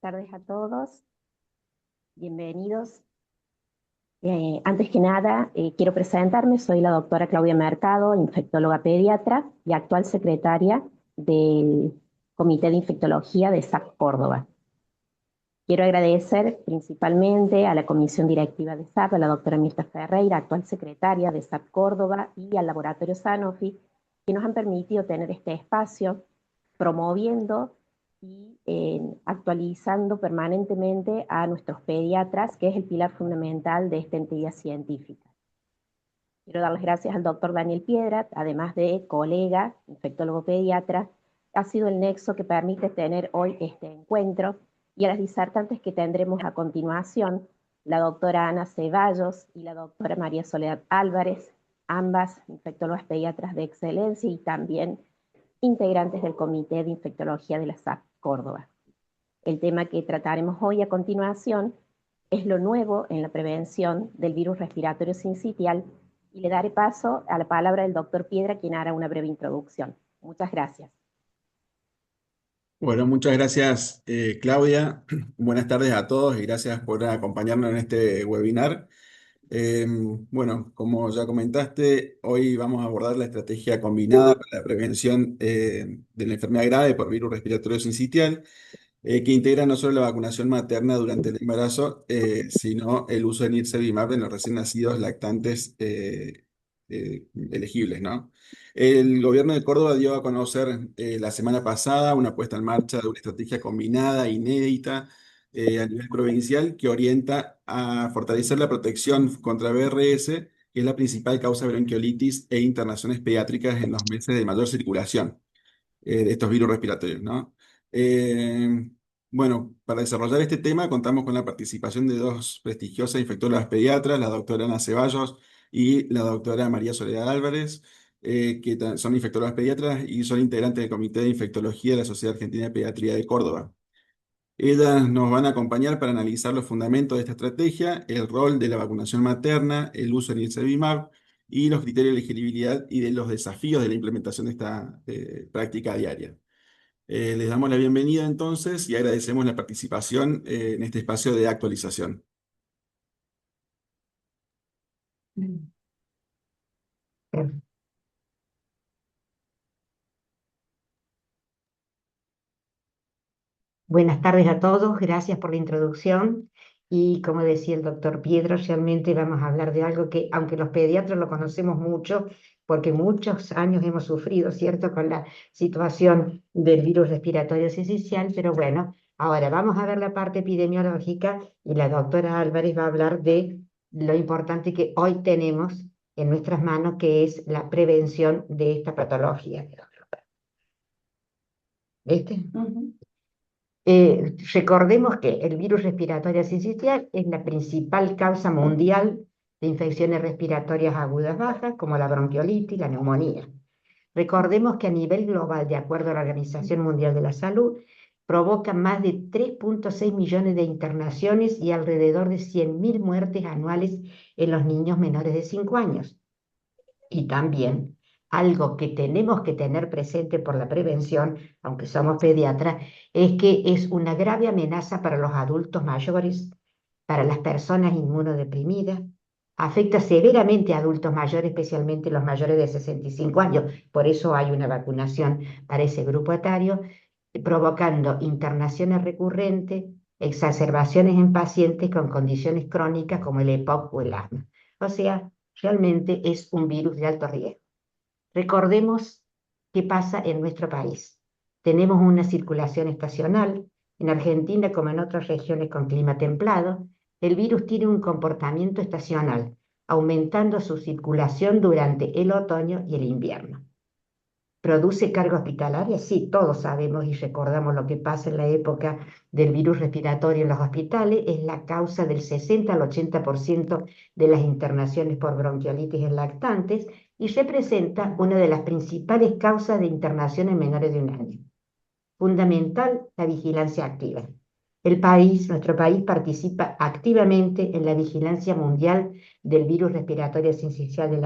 Tardes a todos, bienvenidos. Antes que nada, quiero presentarme, soy la doctora Claudia Mercado, infectóloga pediatra y actual secretaria del Comité de Infectología de SAP Córdoba. Quiero agradecer principalmente a la comisión directiva de SAP, a la doctora Mirta Ferreira, actual secretaria de SAP Córdoba, y al laboratorio Sanofi, que nos han permitido tener este espacio promoviendo y actualizando permanentemente a nuestros pediatras, que es el pilar fundamental de esta entidad científica. Quiero dar las gracias al doctor Daniel Piedra, además de colega, infectólogo pediatra, ha sido el nexo que permite tener hoy este encuentro, y a las disertantes que tendremos a continuación, la doctora Ana Ceballos y la doctora María Soledad Álvarez, ambas infectólogas pediatras de excelencia y también integrantes del Comité de Infectología de la SAP Córdoba. El tema que trataremos hoy a continuación es lo nuevo en la prevención del virus respiratorio sincitial, y le daré paso a la palabra del doctor Piedra, quien hará una breve introducción. Muchas gracias. Bueno, muchas gracias, Claudia. Buenas tardes a todos y gracias por acompañarnos en este webinar. Bueno, como ya comentaste, hoy vamos a abordar la estrategia combinada para la prevención de la enfermedad grave por virus respiratorio sincitial, que integra no solo la vacunación materna durante el embarazo, sino el uso de nirsevimab en los recién nacidos lactantes elegibles, ¿no? El gobierno de Córdoba dio a conocer la semana pasada una puesta en marcha de una estrategia combinada, inédita, a nivel provincial, que orienta a fortalecer la protección contra VRS, que es la principal causa de bronquiolitis e internaciones pediátricas en los meses de mayor circulación de estos virus respiratorios, ¿no? Eh, bueno, para desarrollar este tema contamos con la participación de dos prestigiosas infectólogas pediatras, la doctora Ana Ceballos y la doctora María Soledad Álvarez, son infectólogas pediatras y son integrantes del Comité de Infectología de la Sociedad Argentina de Pediatría de Córdoba. Ellas nos van a acompañar para analizar los fundamentos de esta estrategia, el rol de la vacunación materna, el uso del nirsevimab y los criterios de elegibilidad y de los desafíos de la implementación de esta práctica diaria. Les damos la bienvenida entonces y agradecemos la participación en este espacio de actualización. Buenas tardes a todos, gracias por la introducción. Y como decía el doctor Piedro, realmente vamos a hablar de algo que, aunque los pediatras lo conocemos mucho, porque muchos años hemos sufrido, ¿cierto?, con la situación del virus respiratorio sincicial, pero bueno, ahora vamos a ver la parte epidemiológica y la doctora Álvarez va a hablar de lo importante que hoy tenemos en nuestras manos, que es la prevención de esta patología. ¿Viste? Recordemos que el virus respiratorio sincicial es la principal causa mundial de infecciones respiratorias agudas bajas, como la bronquiolitis y la neumonía. Recordemos que a nivel global, de acuerdo a la Organización Mundial de la Salud, provoca más de 3,6 millones de internaciones y alrededor de 100.000 muertes anuales en los niños menores de 5 años. Y también algo que tenemos que tener presente por la prevención, aunque somos pediatras, es que es una grave amenaza para los adultos mayores, para las personas inmunodeprimidas, afecta severamente a adultos mayores, especialmente los mayores de 65 años, por eso hay una vacunación para ese grupo etario, provocando internaciones recurrentes, exacerbaciones en pacientes con condiciones crónicas como el EPOC o el asma. O sea, realmente es un virus de alto riesgo. Recordemos qué pasa en nuestro país. Tenemos una circulación estacional. En Argentina, como en otras regiones con clima templado, el virus tiene un comportamiento estacional, aumentando su circulación durante el otoño y el invierno. ¿Produce carga hospitalaria? Sí, todos sabemos y recordamos lo que pasa en la época del virus respiratorio en los hospitales. Es la causa del 60 al 80% de las internaciones por bronquiolitis en lactantes y representa una de las principales causas de internación en menores de 1 año. Fundamental, la vigilancia activa. Nuestro país participa activamente en la vigilancia mundial del virus respiratorio sincicial de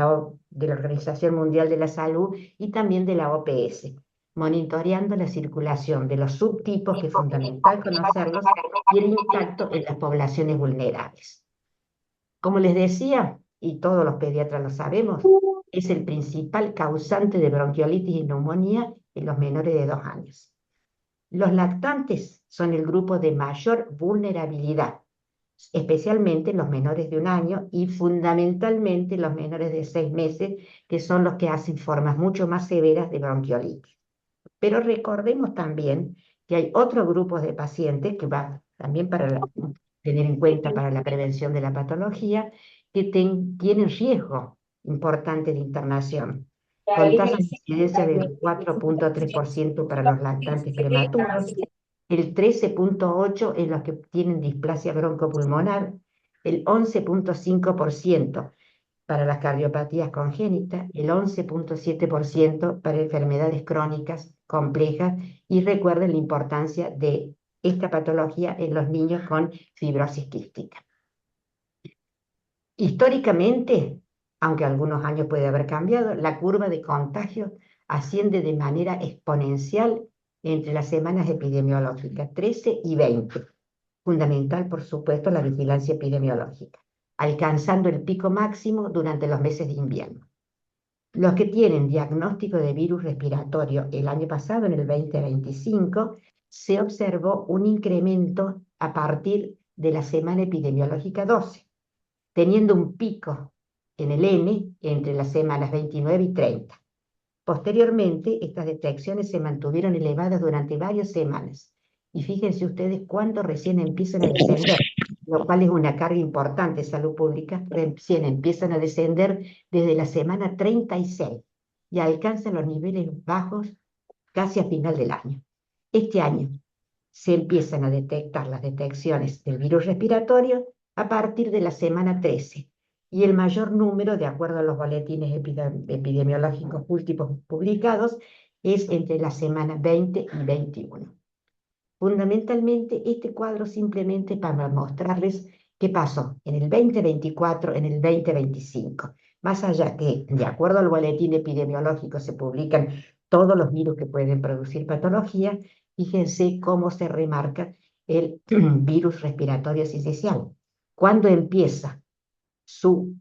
la Organización Mundial de la Salud y también de la OPS. monitoreando la circulación de los subtipos, que es fundamental conocerlos, y el impacto en las poblaciones vulnerables. Como les decía, y todos los pediatras lo sabemos, es el principal causante de bronquiolitis y neumonía en los menores de 2 años. Los lactantes son el grupo de mayor vulnerabilidad, especialmente los menores de 1 año y fundamentalmente los menores de 6 meses, que son los que hacen formas mucho más severas de bronquiolitis. Pero recordemos también que hay otros grupos de pacientes que va también para tener en cuenta para la prevención de la patología, que tienen riesgo importante de internación, con tasas de incidencia del 4.3% para los lactantes prematuros, el 13.8% en los que tienen displasia broncopulmonar, el 11.5% para las cardiopatías congénitas, el 11.7% para enfermedades crónicas complejas, y recuerden la importancia de esta patología en los niños con fibrosis quística. Históricamente, aunque algunos años puede haber cambiado, la curva de contagio asciende de manera exponencial entre las semanas epidemiológicas 13 y 20. Fundamental, por supuesto, la vigilancia epidemiológica, alcanzando el pico máximo durante los meses de invierno. Los que tienen diagnóstico de virus respiratorio el año pasado, en el 2025, se observó un incremento a partir de la semana epidemiológica 12, teniendo un pico en el N entre las semanas 29 y 30. Posteriormente, estas detecciones se mantuvieron elevadas durante varias semanas. Y fíjense ustedes cuándo recién empiezan a descender, lo cual es una carga importante de salud pública. Recién empiezan a descender desde la semana 36 y alcanzan los niveles bajos casi a final del año. Este año se empiezan a detectar las detecciones del virus respiratorio a partir de la semana 13, y el mayor número, de acuerdo a los boletines epidemiológicos últimos publicados, es entre la semana 20 y 21. Fundamentalmente, este cuadro simplemente para mostrarles qué pasó en el 2024, en el 2025. Más allá que, de acuerdo al boletín epidemiológico, se publican todos los virus que pueden producir patología, fíjense cómo se remarca el virus respiratorio sincicial. Cuando empieza su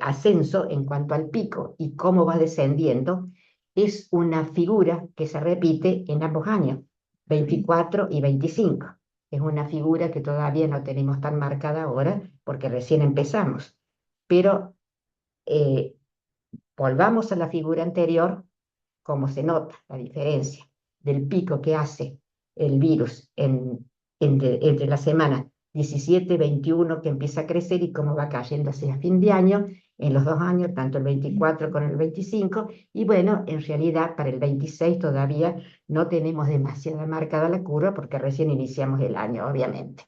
ascenso en cuanto al pico y cómo va descendiendo, es una figura que se repite en ambos años, 24 y 25. Es una figura que todavía no tenemos tan marcada ahora porque recién empezamos. Pero volvamos a la figura anterior, como se nota la diferencia del pico que hace el virus entre la semana 17, 21, que empieza a crecer, y cómo va cayendo hacia fin de año, en los 2 años, tanto el 24 como el 25, y bueno, en realidad para el 26 todavía no tenemos demasiada marcada la curva porque recién iniciamos el año, obviamente.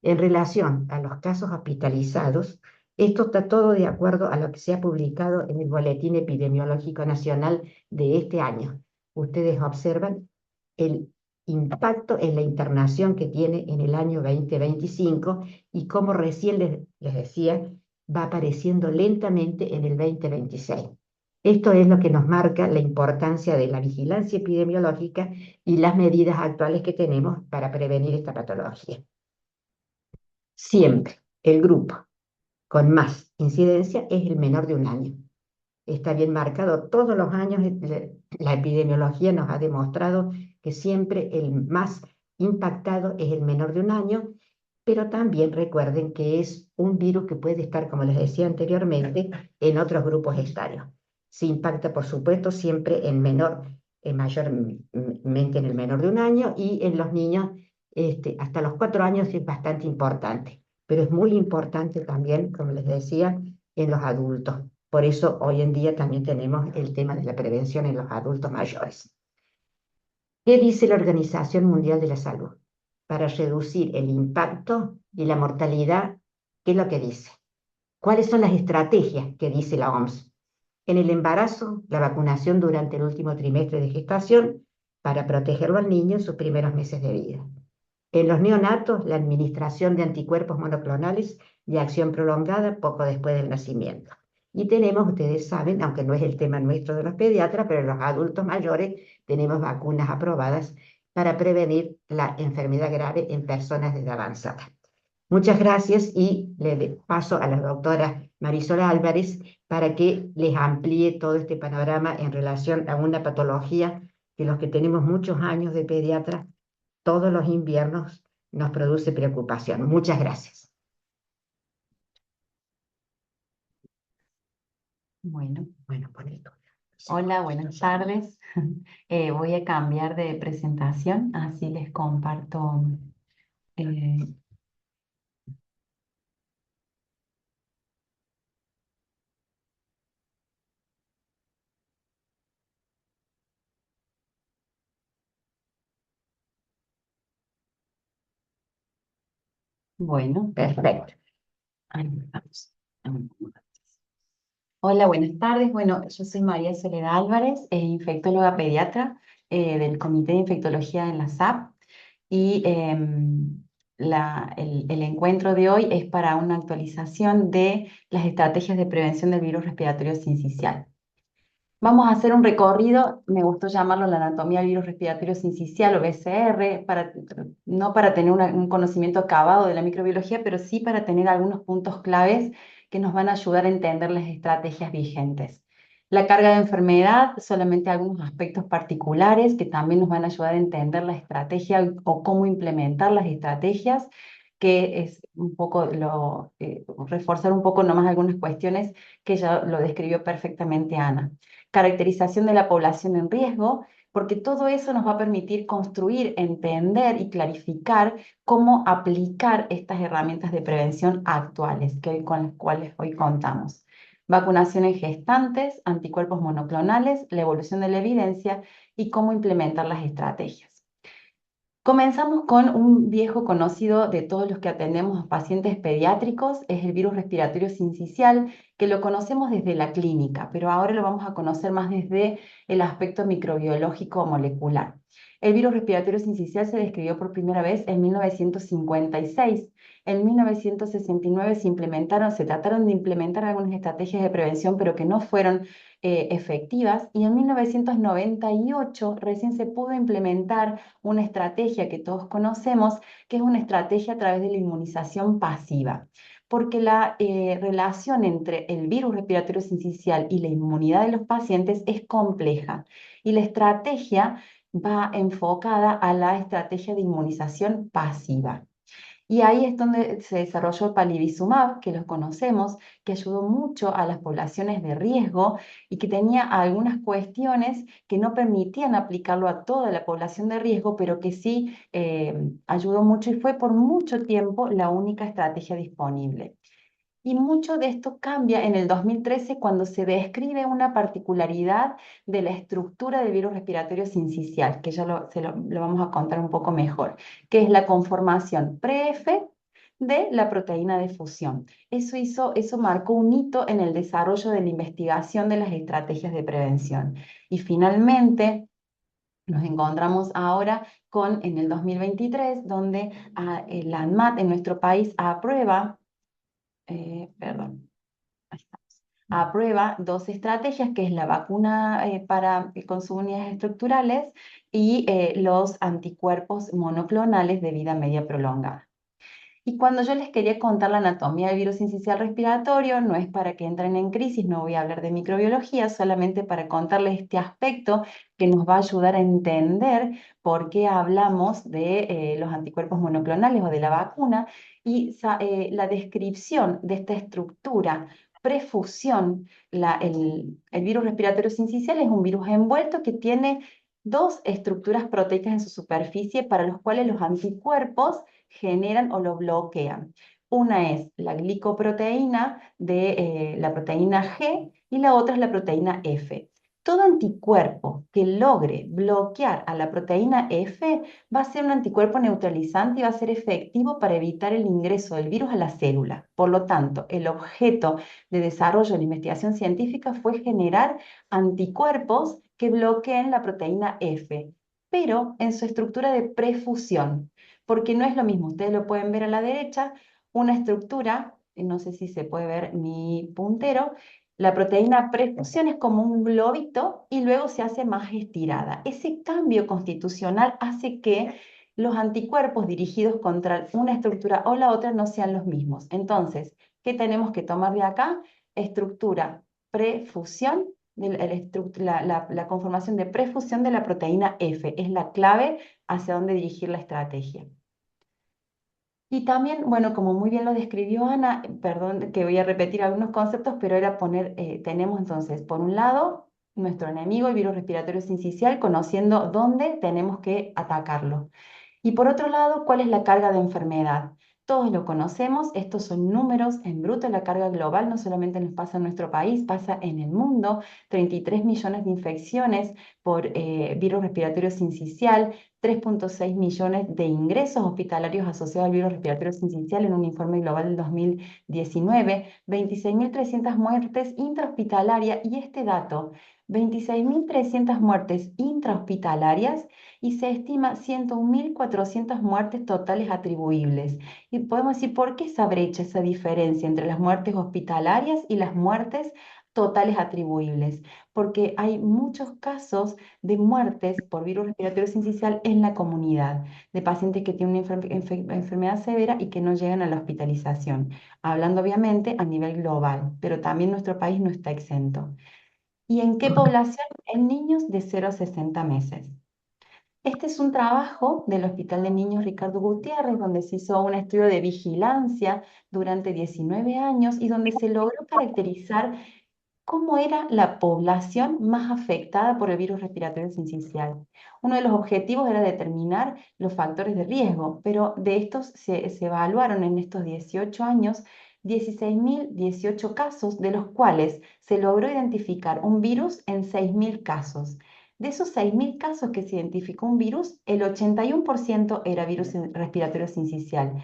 En relación a los casos hospitalizados, esto está todo de acuerdo a lo que se ha publicado en el Boletín Epidemiológico Nacional de este año. Ustedes observan el impacto en la internación que tiene en el año 2025 y cómo recién les decía, va apareciendo lentamente en el 2026. Esto es lo que nos marca la importancia de la vigilancia epidemiológica y las medidas actuales que tenemos para prevenir esta patología. Siempre el grupo con más incidencia es el menor de 1 año. Está bien marcado todos los años. La epidemiología nos ha demostrado que siempre el más impactado es el menor de 1 año, pero también recuerden que es un virus que puede estar, como les decía anteriormente, en otros grupos etarios. Se impacta, por supuesto, siempre mayormente en el menor de 1 año, y en los niños hasta los 4 años es bastante importante, pero es muy importante también, como les decía, en los adultos. Por eso hoy en día también tenemos el tema de la prevención en los adultos mayores. ¿Qué dice la Organización Mundial de la Salud? Para reducir el impacto y la mortalidad, ¿qué es lo que dice? ¿Cuáles son las estrategias que dice la OMS? En el embarazo, la vacunación durante el último trimestre de gestación para protegerlo al niño en sus primeros meses de vida. En los neonatos, la administración de anticuerpos monoclonales de acción prolongada poco después del nacimiento. Y tenemos, ustedes saben, aunque no es el tema nuestro de los pediatras, pero los adultos mayores tenemos vacunas aprobadas para prevenir la enfermedad grave en personas de edad avanzada. Muchas gracias y paso a la doctora Marisol Álvarez para que les amplíe todo este panorama en relación a una patología que los que tenemos muchos años de pediatra, todos los inviernos nos produce preocupación. Muchas gracias. Bueno, Bueno, pon esto. hola, buenas tardes. Voy a cambiar de presentación, así les comparto. eh, bueno, Perfecto. ahí vamos. Hola, buenas tardes. Bueno, yo soy María Soledad Álvarez, infectóloga pediatra del Comité de Infectología en la SAP. Y el encuentro de hoy es para una actualización de las estrategias de prevención del virus respiratorio sincicial. Vamos a hacer un recorrido, me gustó llamarlo la anatomía del virus respiratorio sincicial o BCR, no para tener un conocimiento acabado de la microbiología, pero sí para tener algunos puntos claves que nos van a ayudar a entender las estrategias vigentes. La carga de enfermedad, solamente algunos aspectos particulares que también nos van a ayudar a entender la estrategia o cómo implementar las estrategias, que es un poco reforzar un poco nomás algunas cuestiones que ya lo describió perfectamente Ana. Caracterización de la población en riesgo, porque todo eso nos va a permitir construir, entender y clarificar cómo aplicar estas herramientas de prevención actuales con las cuales hoy contamos. Vacunación en gestantes, anticuerpos monoclonales, la evolución de la evidencia y cómo implementar las estrategias. Comenzamos con un viejo conocido de todos los que atendemos a pacientes pediátricos, es el virus respiratorio sincicial, que lo conocemos desde la clínica, pero ahora lo vamos a conocer más desde el aspecto microbiológico molecular. El virus respiratorio sincicial se describió por primera vez en 1956. En 1969 se trataron de implementar algunas estrategias de prevención, pero que no fueron efectivas, y en 1998 recién se pudo implementar una estrategia que todos conocemos, que es una estrategia a través de la inmunización pasiva, porque la relación entre el virus respiratorio sincicial y la inmunidad de los pacientes es compleja, y la estrategia va enfocada a la estrategia de inmunización pasiva. Y ahí es donde se desarrolló el palivizumab, que los conocemos, que ayudó mucho a las poblaciones de riesgo y que tenía algunas cuestiones que no permitían aplicarlo a toda la población de riesgo, pero que sí ayudó mucho y fue por mucho tiempo la única estrategia disponible. Y mucho de esto cambia en el 2013 cuando se describe una particularidad de la estructura del virus respiratorio sincicial, que ya lo vamos a contar un poco mejor, que es la conformación pre-F de la proteína de fusión. Eso marcó un hito en el desarrollo de la investigación de las estrategias de prevención. Y finalmente nos encontramos ahora en el 2023, donde la ANMAT en nuestro país aprueba perdón, ahí estamos. Aprueba dos estrategias, que es la vacuna con sus unidades estructurales y los anticuerpos monoclonales de vida media prolongada. Y cuando yo les quería contar la anatomía del virus sincicial respiratorio, no es para que entren en crisis, no voy a hablar de microbiología, solamente para contarles este aspecto que nos va a ayudar a entender por qué hablamos de los anticuerpos monoclonales o de la vacuna, y la descripción de esta estructura prefusión. El virus respiratorio sincicial es un virus envuelto que tiene dos estructuras proteicas en su superficie para los cuales los anticuerpos generan o lo bloquean. Una es la glicoproteína de la proteína G y la otra es la proteína F. Todo anticuerpo que logre bloquear a la proteína F va a ser un anticuerpo neutralizante y va a ser efectivo para evitar el ingreso del virus a la célula. Por lo tanto, el objeto de desarrollo de la investigación científica fue generar anticuerpos que bloqueen la proteína F, pero en su estructura de prefusión, porque no es lo mismo, ustedes lo pueden ver a la derecha, una estructura, no sé si se puede ver mi puntero, La proteína prefusión es como un globito y luego se hace más estirada. Ese cambio constitucional hace que los anticuerpos dirigidos contra una estructura o la otra no sean los mismos. Entonces, ¿qué tenemos que tomar de acá? Estructura prefusión, la conformación de prefusión de la proteína F. Es la clave hacia dónde dirigir la estrategia. Y también, bueno, como muy bien lo describió Ana, perdón que voy a repetir algunos conceptos, pero era poner, tenemos entonces, por un lado, nuestro enemigo, el virus respiratorio sincicial, conociendo dónde tenemos que atacarlo. Y por otro lado, ¿cuál es la carga de enfermedad? Todos lo conocemos, estos son números en bruto, la carga global no solamente nos pasa en nuestro país, pasa en el mundo, 33 millones de infecciones por virus respiratorio sincicial, 3,6 millones de ingresos hospitalarios asociados al virus respiratorio sincicial en un informe global del 2019, 26.300 muertes intrahospitalarias y este dato, 26.300 muertes intrahospitalarias y se estima 101.400 muertes totales atribuibles. Y podemos decir, ¿por qué esa brecha, esa diferencia entre las muertes hospitalarias y las muertes totales atribuibles? Porque hay muchos casos de muertes por virus respiratorio sincicial en la comunidad, de pacientes que tienen una enfermedad severa y que no llegan a la hospitalización, hablando obviamente a nivel global, pero también nuestro país no está exento. ¿Y en qué población? En niños de 0 a 60 meses. Este es un trabajo del Hospital de Niños Ricardo Gutiérrez, donde se hizo un estudio de vigilancia durante 19 años y donde se logró caracterizar cómo era la población más afectada por el virus respiratorio sincicial. Uno de los objetivos era determinar los factores de riesgo, pero de estos se evaluaron en estos 18 años 16.018 casos, de los cuales se logró identificar un virus en 6.000 casos. De esos 6.000 casos que se identificó un virus, el 81% era virus respiratorio sincicial.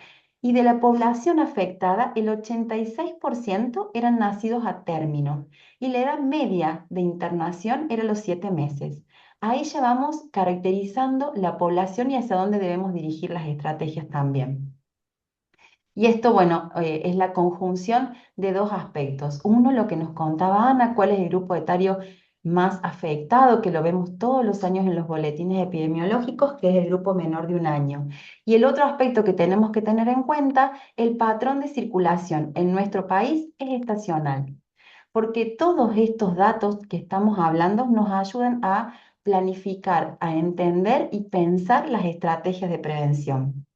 Y de la población afectada, el 86% eran nacidos a término. Y la edad media de internación era los 7 meses. Ahí ya vamos caracterizando la población y hacia dónde debemos dirigir las estrategias también. Y esto, bueno, es la conjunción de dos aspectos. Uno, lo que nos contaba Ana, cuál es el grupo etario más afectado, que lo vemos todos los años en los boletines epidemiológicos, que es el grupo menor de 1 año. Y el otro aspecto que tenemos que tener en cuenta, el patrón de circulación en nuestro país es estacional, porque todos estos datos que estamos hablando nos ayudan a planificar, a entender y pensar las estrategias de prevención.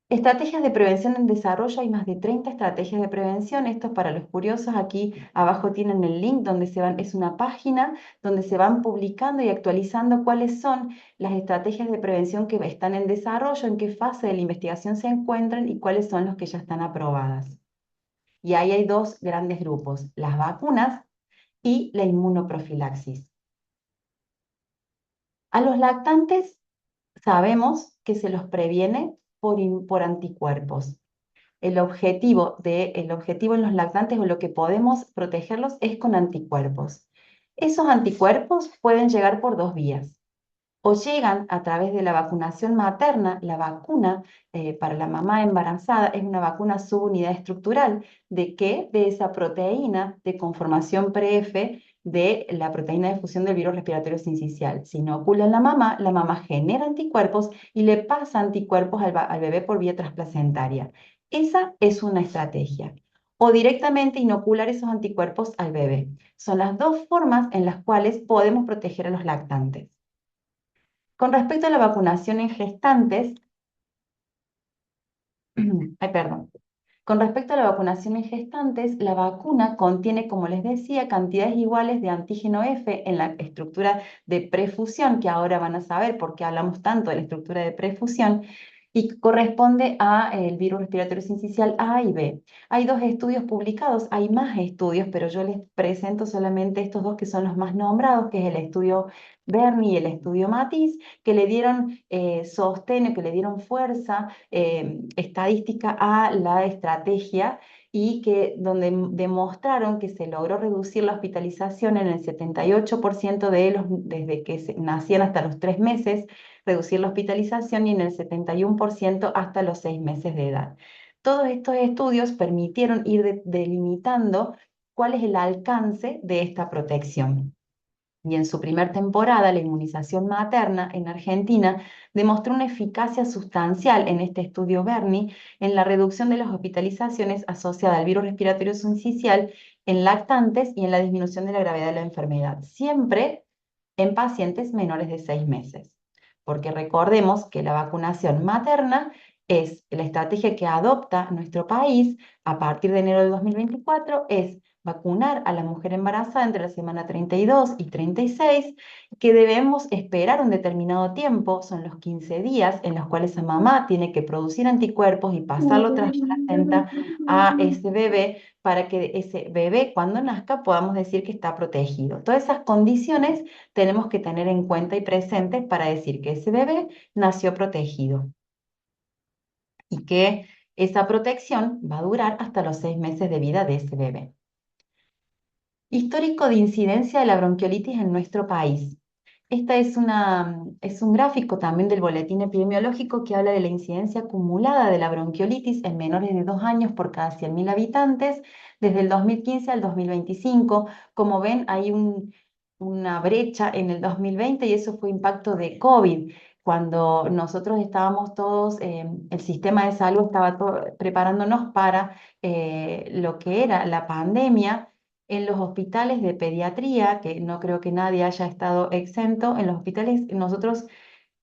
Estrategias de prevención en desarrollo, hay más de 30 estrategias de prevención. Esto es para los curiosos. Aquí abajo tienen el link donde es una página donde se van publicando y actualizando cuáles son las estrategias de prevención que están en desarrollo, en qué fase de la investigación se encuentran y cuáles son los que ya están aprobadas. Y ahí hay dos grandes grupos, las vacunas y la inmunoprofilaxis. A los lactantes sabemos que se los previene por anticuerpos. El objetivo en los lactantes o lo que podemos protegerlos es con anticuerpos. Esos anticuerpos pueden llegar por dos vías. O llegan a través de la vacunación materna. La vacuna para la mamá embarazada es una vacuna subunidad estructural. ¿De qué? De esa proteína de conformación pre-F de la proteína de fusión del virus respiratorio sincicial. Se inocula en la mamá genera anticuerpos y le pasa anticuerpos al bebé por vía transplacentaria. Esa es una estrategia. O directamente inocular esos anticuerpos al bebé. Son las dos formas en las cuales podemos proteger a los lactantes. Con respecto a la vacunación en gestantes, ay, perdón. Con respecto a la vacunación en gestantes, la vacuna contiene, como les decía, cantidades iguales de antígeno F en la estructura de prefusión, que ahora van a saber por qué hablamos tanto de la estructura de prefusión, y corresponde al virus respiratorio sincicial A y B. Hay dos estudios publicados, hay más estudios, pero yo les presento solamente estos dos que son los más nombrados, que es el estudio Berni y el estudio Matiz, que le dieron sostén, que le dieron fuerza estadística a la estrategia y que donde demostraron que se logró reducir la hospitalización en el 78% de ellos desde que nacían hasta los 3 meses, reducir la hospitalización y en el 71% hasta los 6 meses de edad. Todos estos estudios permitieron ir delimitando cuál es el alcance de esta protección. Y en su primer temporada, la inmunización materna en Argentina demostró una eficacia sustancial en este estudio Berni en la reducción de las hospitalizaciones asociadas al virus respiratorio sincicial en lactantes y en la disminución de la gravedad de la enfermedad, siempre en pacientes menores de 6 meses. Porque recordemos que la vacunación materna es la estrategia que adopta nuestro país a partir de enero del 2024, es vacunar a la mujer embarazada entre la semana 32 y 36, que debemos esperar un determinado tiempo, son los 15 días en los cuales la mamá tiene que producir anticuerpos y pasarlo tras la placenta a ese bebé para que ese bebé cuando nazca podamos decir que está protegido. Todas esas condiciones tenemos que tener en cuenta y presentes para decir que ese bebé nació protegido y que esa protección va a durar hasta los 6 meses de vida de ese bebé. Histórico de incidencia de la bronquiolitis en nuestro país. Esta es un gráfico también del boletín epidemiológico que habla de la incidencia acumulada de la bronquiolitis en menores de 2 años por cada 100.000 habitantes desde el 2015 al 2025. Como ven, hay una brecha en el 2020 y eso fue impacto de COVID. Cuando nosotros estábamos todos, el sistema de salud estaba preparándonos para lo que era la pandemia. En los hospitales de pediatría, que no creo que nadie haya estado exento, en los hospitales nosotros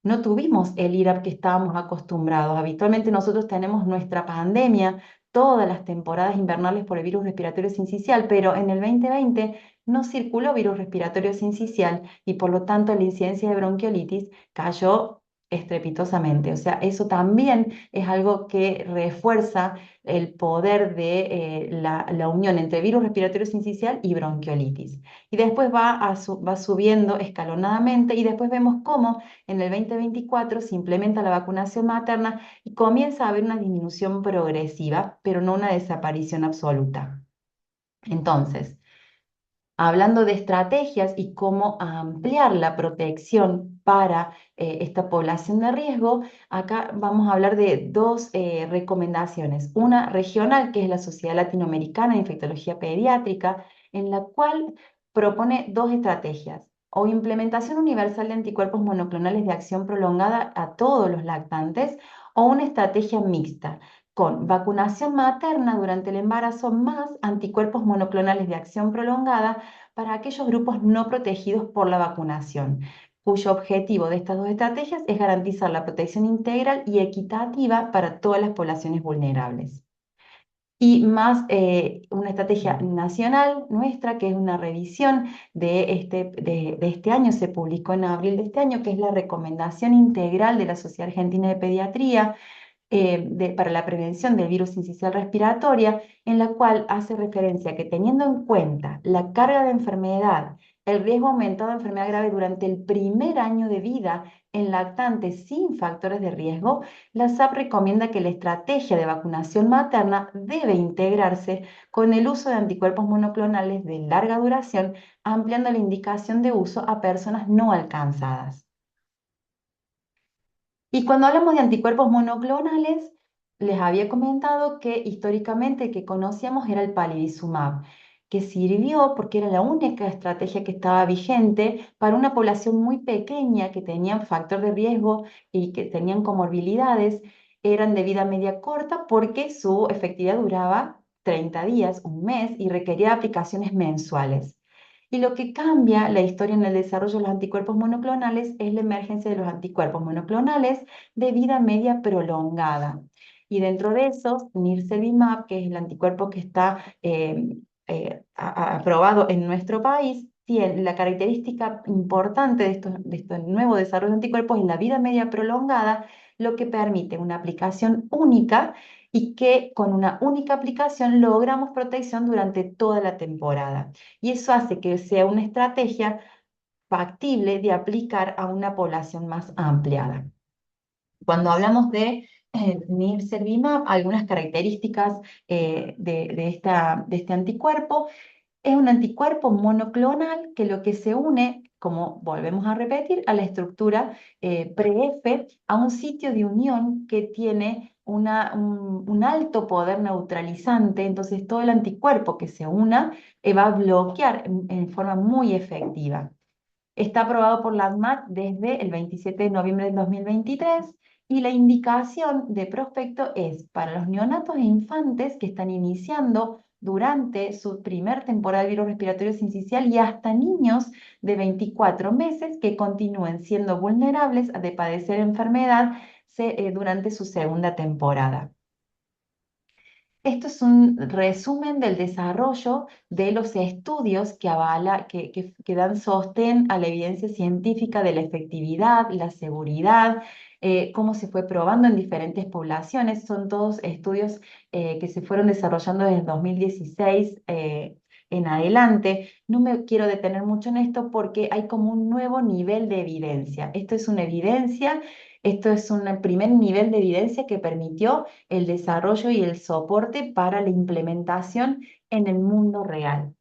no tuvimos el IRAP que estábamos acostumbrados. Habitualmente nosotros tenemos nuestra pandemia todas las temporadas invernales por el virus respiratorio sincicial, pero en el 2020 no circuló virus respiratorio sincicial y por lo tanto la incidencia de bronquiolitis cayó estrepitosamente. O sea, eso también es algo que refuerza el poder de la unión entre virus respiratorio sincicial y bronquiolitis. Y después va subiendo escalonadamente y después vemos cómo en el 2024 se implementa la vacunación materna y comienza a haber una disminución progresiva, pero no una desaparición absoluta. Entonces, hablando de estrategias y cómo ampliar la protección para esta población de riesgo, acá vamos a hablar de dos recomendaciones. Una regional, que es la Sociedad Latinoamericana de Infectología Pediátrica, en la cual propone dos estrategias: o implementación universal de anticuerpos monoclonales de acción prolongada a todos los lactantes, o una estrategia mixta con vacunación materna durante el embarazo más anticuerpos monoclonales de acción prolongada para aquellos grupos no protegidos por la vacunación, cuyo objetivo de estas dos estrategias es garantizar la protección integral y equitativa para todas las poblaciones vulnerables. Y más una estrategia nacional nuestra, que es una revisión de este año, se publicó en abril de este año, que es la recomendación integral de la Sociedad Argentina de Pediatría para la prevención del virus sincicial respiratoria, en la cual hace referencia a que teniendo en cuenta la carga de enfermedad, el riesgo aumentado de enfermedad grave durante el primer año de vida en lactantes sin factores de riesgo, la SAP recomienda que la estrategia de vacunación materna debe integrarse con el uso de anticuerpos monoclonales de larga duración, ampliando la indicación de uso a personas no alcanzadas. Y cuando hablamos de anticuerpos monoclonales, les había comentado que históricamente el que conocíamos era el palivizumab, que sirvió porque era la única estrategia que estaba vigente para una población muy pequeña que tenían factor de riesgo y que tenían comorbilidades, eran de vida media corta porque su efectividad duraba 30 días, un mes, y requería aplicaciones mensuales. Y lo que cambia la historia en el desarrollo de los anticuerpos monoclonales es la emergencia de los anticuerpos monoclonales de vida media prolongada. Y dentro de esos, nirsevimab, que es el anticuerpo que está aprobado en nuestro país, tiene la característica importante de este nuevo desarrollo de anticuerpos en la vida media prolongada, lo que permite una aplicación única y que con una única aplicación logramos protección durante toda la temporada. Y eso hace que sea una estrategia factible de aplicar a una población más ampliada. Cuando hablamos de nirsevimab, algunas características de este anticuerpo: es un anticuerpo monoclonal que lo que se une, como volvemos a repetir, a la estructura pre-F, a un sitio de unión que tiene un alto poder neutralizante, entonces todo el anticuerpo que se una va a bloquear en forma muy efectiva. Está aprobado por la ANMAT desde el 27 de noviembre del 2023 y la indicación de prospecto es para los neonatos e infantes que están iniciando durante su primer temporada de virus respiratorio sincicial y hasta niños de 24 meses que continúen siendo vulnerables de padecer enfermedad durante su segunda temporada. Esto es un resumen del desarrollo de los estudios que dan sostén a la evidencia científica de la efectividad, la seguridad, cómo se fue probando en diferentes poblaciones. Son todos estudios que se fueron desarrollando desde el 2016 en adelante. No me quiero detener mucho en esto porque hay como un nuevo nivel de evidencia. Esto es un primer nivel de evidencia que permitió el desarrollo y el soporte para la implementación en el mundo real.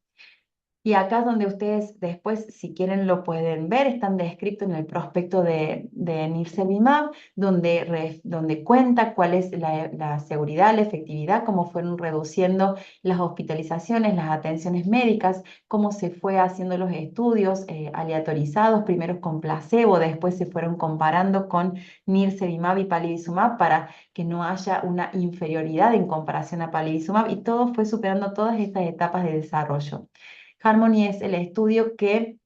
Y acá es donde ustedes después, si quieren, lo pueden ver, están descritos en el prospecto de nirsevimab, donde cuenta cuál es la seguridad, la efectividad, cómo fueron reduciendo las hospitalizaciones, las atenciones médicas, cómo se fue haciendo los estudios aleatorizados, primero con placebo, después se fueron comparando con nirsevimab y palivizumab para que no haya una inferioridad en comparación a palivizumab, y todo fue superando todas estas etapas de desarrollo. Harmony es el estudio que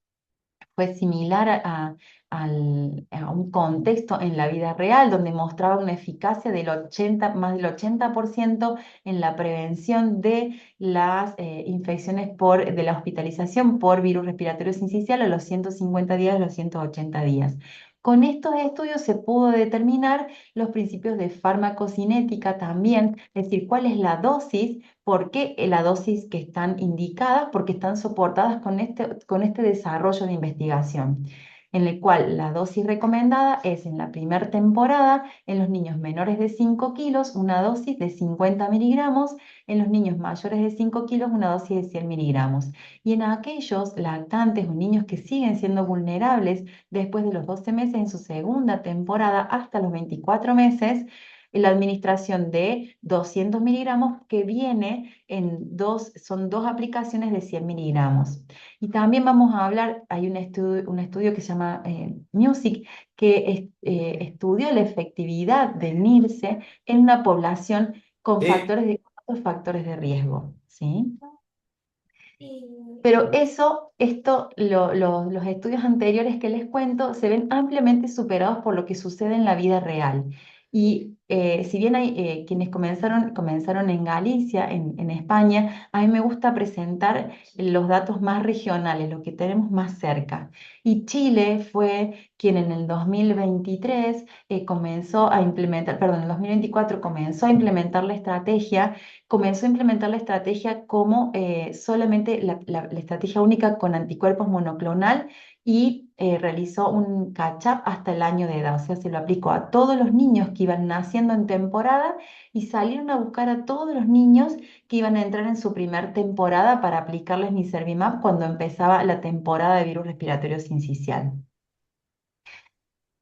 fue similar a un contexto en la vida real, donde mostraba una eficacia más del 80% en la prevención de las infecciones de la hospitalización por virus respiratorio sincicial a los 150 días, a los 180 días. Con estos estudios se pudo determinar los principios de farmacocinética también, es decir, cuál es la dosis, por qué la dosis que están indicadas, porque están soportadas con este desarrollo de investigación, en el cual la dosis recomendada es en la primera temporada en los niños menores de 5 kilos, una dosis de 50 miligramos, en los niños mayores de 5 kilos, una dosis de 100 miligramos. Y en aquellos lactantes o niños que siguen siendo vulnerables después de los 12 meses en su segunda temporada hasta los 24 meses, la administración de 200 miligramos que viene son dos aplicaciones de 100 miligramos. Y también vamos a hablar, hay un estudio que se llama MUSIC, que estudió la efectividad de NIRSE en una población con factores de riesgo, ¿sí? Pero los estudios anteriores que les cuento se ven ampliamente superados por lo que sucede en la vida real. Y si bien hay quienes comenzaron en Galicia, en España, a mí me gusta presentar los datos más regionales, lo que tenemos más cerca. Y Chile fue quien en el 2023 comenzó a implementar, perdón, en el 2024 comenzó a implementar la estrategia como solamente la estrategia única con anticuerpos monoclonal y realizó un catch-up hasta el año de edad, o sea, se lo aplicó a todos los niños que iban naciendo en temporada y salieron a buscar a todos los niños que iban a entrar en su primer temporada para aplicarles nirsevimab cuando empezaba la temporada de virus respiratorio sincicial.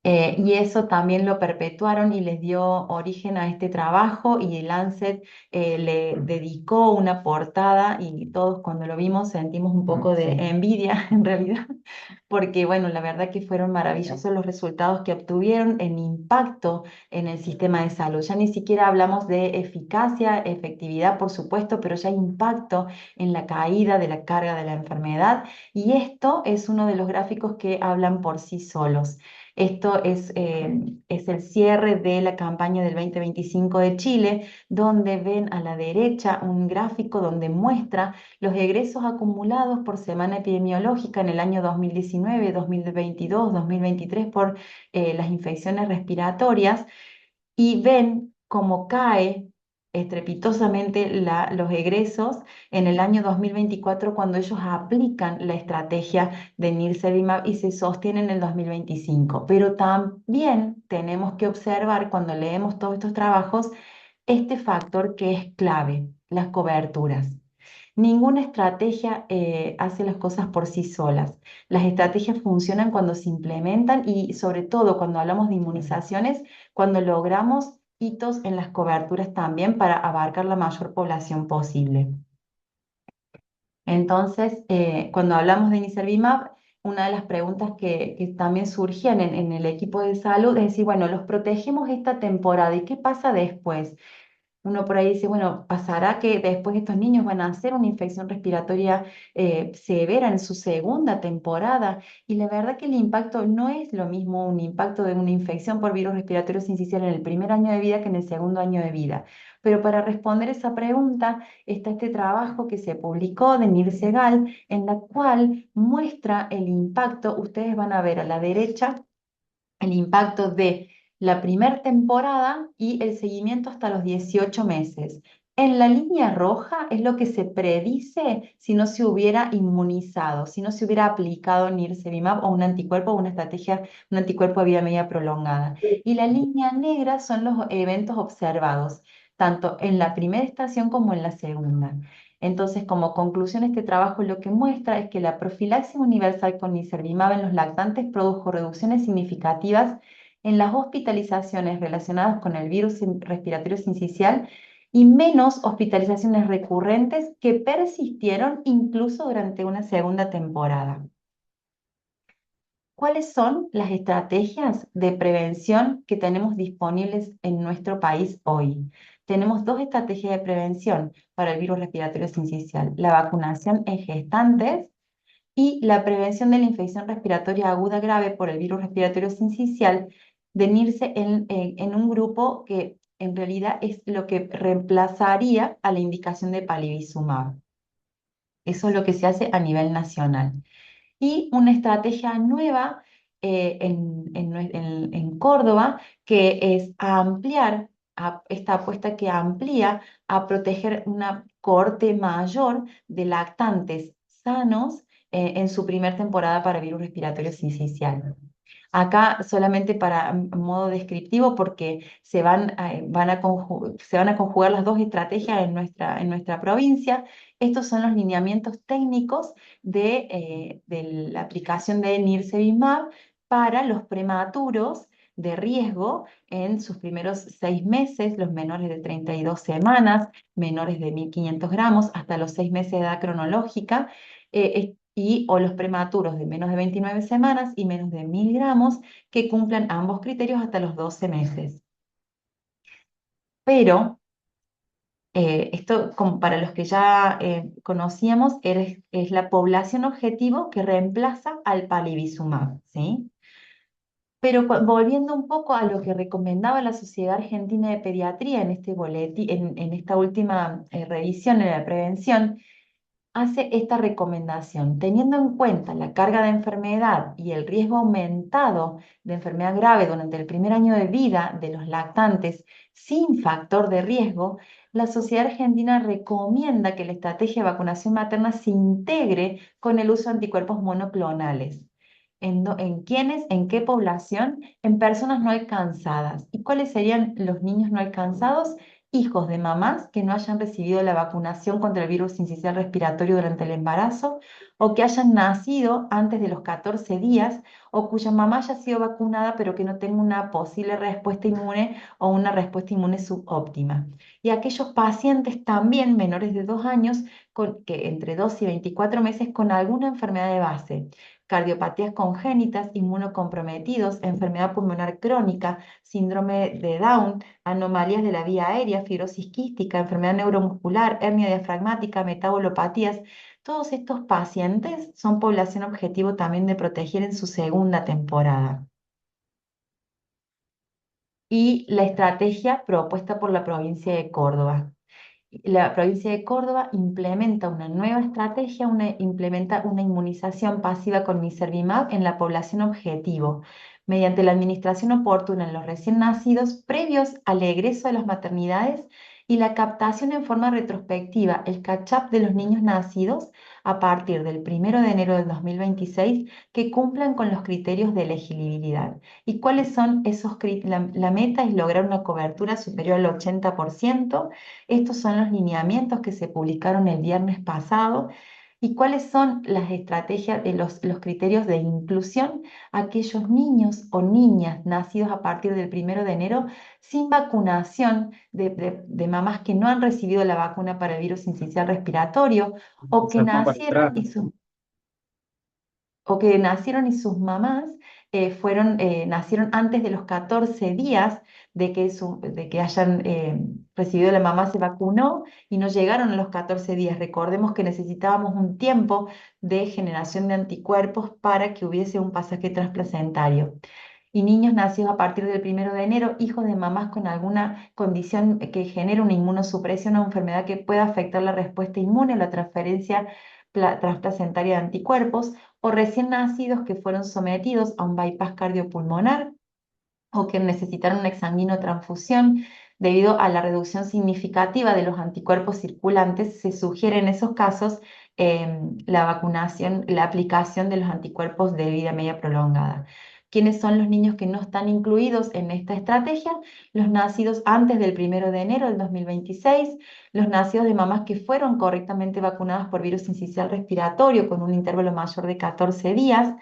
Y eso también lo perpetuaron y les dio origen a este trabajo, y el Lancet le dedicó una portada y todos cuando lo vimos sentimos un poco de envidia en realidad, porque bueno, la verdad que fueron maravillosos los resultados que obtuvieron en impacto en el sistema de salud. Ya ni siquiera hablamos de eficacia, efectividad, por supuesto, pero ya impacto en la caída de la carga de la enfermedad, y esto es uno de los gráficos que hablan por sí solos. Esto es el cierre de la campaña del 2025 de Chile, donde ven a la derecha un gráfico donde muestra los egresos acumulados por semana epidemiológica en el año 2019, 2022, 2023 por las infecciones respiratorias, y ven cómo cae estrepitosamente los egresos en el año 2024 cuando ellos aplican la estrategia de nirsevimab y se sostienen en el 2025. Pero también tenemos que observar cuando leemos todos estos trabajos este factor que es clave, las coberturas. Ninguna estrategia hace las cosas por sí solas. Las estrategias funcionan cuando se implementan y sobre todo cuando hablamos de inmunizaciones, cuando logramos hitos en las coberturas también para abarcar la mayor población posible. Entonces, cuando hablamos de Nicervimab, una de las preguntas que también surgían en el equipo de salud es decir, bueno, los protegemos esta temporada, ¿y qué pasa después? Uno por ahí dice, bueno, ¿pasará que después estos niños van a hacer una infección respiratoria severa en su segunda temporada? Y la verdad que el impacto no es lo mismo un impacto de una infección por virus respiratorio sincicial en el primer año de vida que en el segundo año de vida. Pero para responder esa pregunta está este trabajo que se publicó de Nir Segal, en la cual muestra el impacto. Ustedes van a ver a la derecha el impacto de la primera temporada y el seguimiento hasta los 18 meses. En la línea roja es lo que se predice si no se hubiera inmunizado, si no se hubiera aplicado nirsevimab o un anticuerpo o una estrategia, un anticuerpo de vida media prolongada. Y la línea negra son los eventos observados, tanto en la primera estación como en la segunda. Entonces, como conclusión, este trabajo lo que muestra es que la profilaxis universal con nirsevimab en los lactantes produjo reducciones significativas en las hospitalizaciones relacionadas con el virus respiratorio sincicial y menos hospitalizaciones recurrentes que persistieron incluso durante una segunda temporada. ¿Cuáles son las estrategias de prevención que tenemos disponibles en nuestro país hoy? Tenemos dos estrategias de prevención para el virus respiratorio sincicial: la vacunación en gestantes y la prevención de la infección respiratoria aguda grave por el virus respiratorio sincicial de unirse en un grupo que en realidad es lo que reemplazaría a la indicación de palivizumab. Eso es lo que se hace a nivel nacional. Y una estrategia nueva en Córdoba, que es ampliar esta apuesta que amplía a proteger una cohorte mayor de lactantes sanos en su primer temporada para virus respiratorio sincicial. Acá solamente para modo descriptivo, porque se van a conjugar las dos estrategias en nuestra provincia. Estos son los lineamientos técnicos de la aplicación de nirsevimab para los prematuros de riesgo en sus primeros 6 meses, los menores de 32 semanas, menores de 1.500 gramos, hasta los 6 meses de edad cronológica, o los prematuros de menos de 29 semanas y menos de 1.000 gramos, que cumplan ambos criterios hasta los 12 meses. Pero esto, como para los que ya conocíamos, es la población objetivo que reemplaza al palivizumab, ¿sí? Pero volviendo un poco a lo que recomendaba la Sociedad Argentina de Pediatría en este boletín, en esta última revisión de la prevención, hace esta recomendación: teniendo en cuenta la carga de enfermedad y el riesgo aumentado de enfermedad grave durante el primer año de vida de los lactantes sin factor de riesgo, la Sociedad Argentina recomienda que la estrategia de vacunación materna se integre con el uso de anticuerpos monoclonales. ¿En quiénes? ¿En qué población? En personas no alcanzadas. ¿Y cuáles serían los niños no alcanzados? Hijos de mamás que no hayan recibido la vacunación contra el virus sincicial respiratorio durante el embarazo, o que hayan nacido antes de los 14 días, o cuya mamá haya sido vacunada pero que no tenga una posible respuesta inmune o una respuesta inmune subóptima. Y aquellos pacientes también menores de 2 años, que entre 2 y 24 meses, con alguna enfermedad de base: cardiopatías congénitas, inmunocomprometidos, enfermedad pulmonar crónica, síndrome de Down, anomalías de la vía aérea, fibrosis quística, enfermedad neuromuscular, hernia diafragmática, metabolopatías. Todos estos pacientes son población objetivo también de proteger en su segunda temporada. Y la estrategia propuesta por la provincia de Córdoba. La provincia de Córdoba implementa una nueva estrategia, implementa una inmunización pasiva con nirsevimab en la población objetivo, mediante la administración oportuna en los recién nacidos previos al egreso de las maternidades y la captación en forma retrospectiva, el catch-up de los niños nacidos a partir del 1 de enero del 2026 que cumplan con los criterios de elegibilidad. ¿Y cuáles son esos criterios? La meta es lograr una cobertura superior al 80%. Estos son los lineamientos que se publicaron el viernes pasado ¿Y cuáles son las estrategias, los criterios de inclusión? Aquellos niños o niñas nacidos a partir del 1 de enero sin vacunación de mamás que no han recibido la vacuna para el virus sincicial respiratorio o que nacieron y sus mamás nacieron antes de los 14 días de que hayan recibido la mamá, se vacunó y no llegaron a los 14 días. Recordemos que necesitábamos un tiempo de generación de anticuerpos para que hubiese un pasaje transplacentario. Y niños nacidos a partir del 1 de enero, hijos de mamás con alguna condición que genere una inmunosupresión o enfermedad que pueda afectar la respuesta inmune o la transferencia transplacentaria de anticuerpos, o recién nacidos que fueron sometidos a un bypass cardiopulmonar o que necesitaron una exsanguinotransfusión debido a la reducción significativa de los anticuerpos circulantes. Se sugiere en esos casos la vacunación, la aplicación de los anticuerpos de vida media prolongada. ¿Quiénes son los niños que no están incluidos en esta estrategia? Los nacidos antes del 1 de enero del 2026, los nacidos de mamás que fueron correctamente vacunadas por virus sincicial respiratorio con un intervalo mayor de 14 días,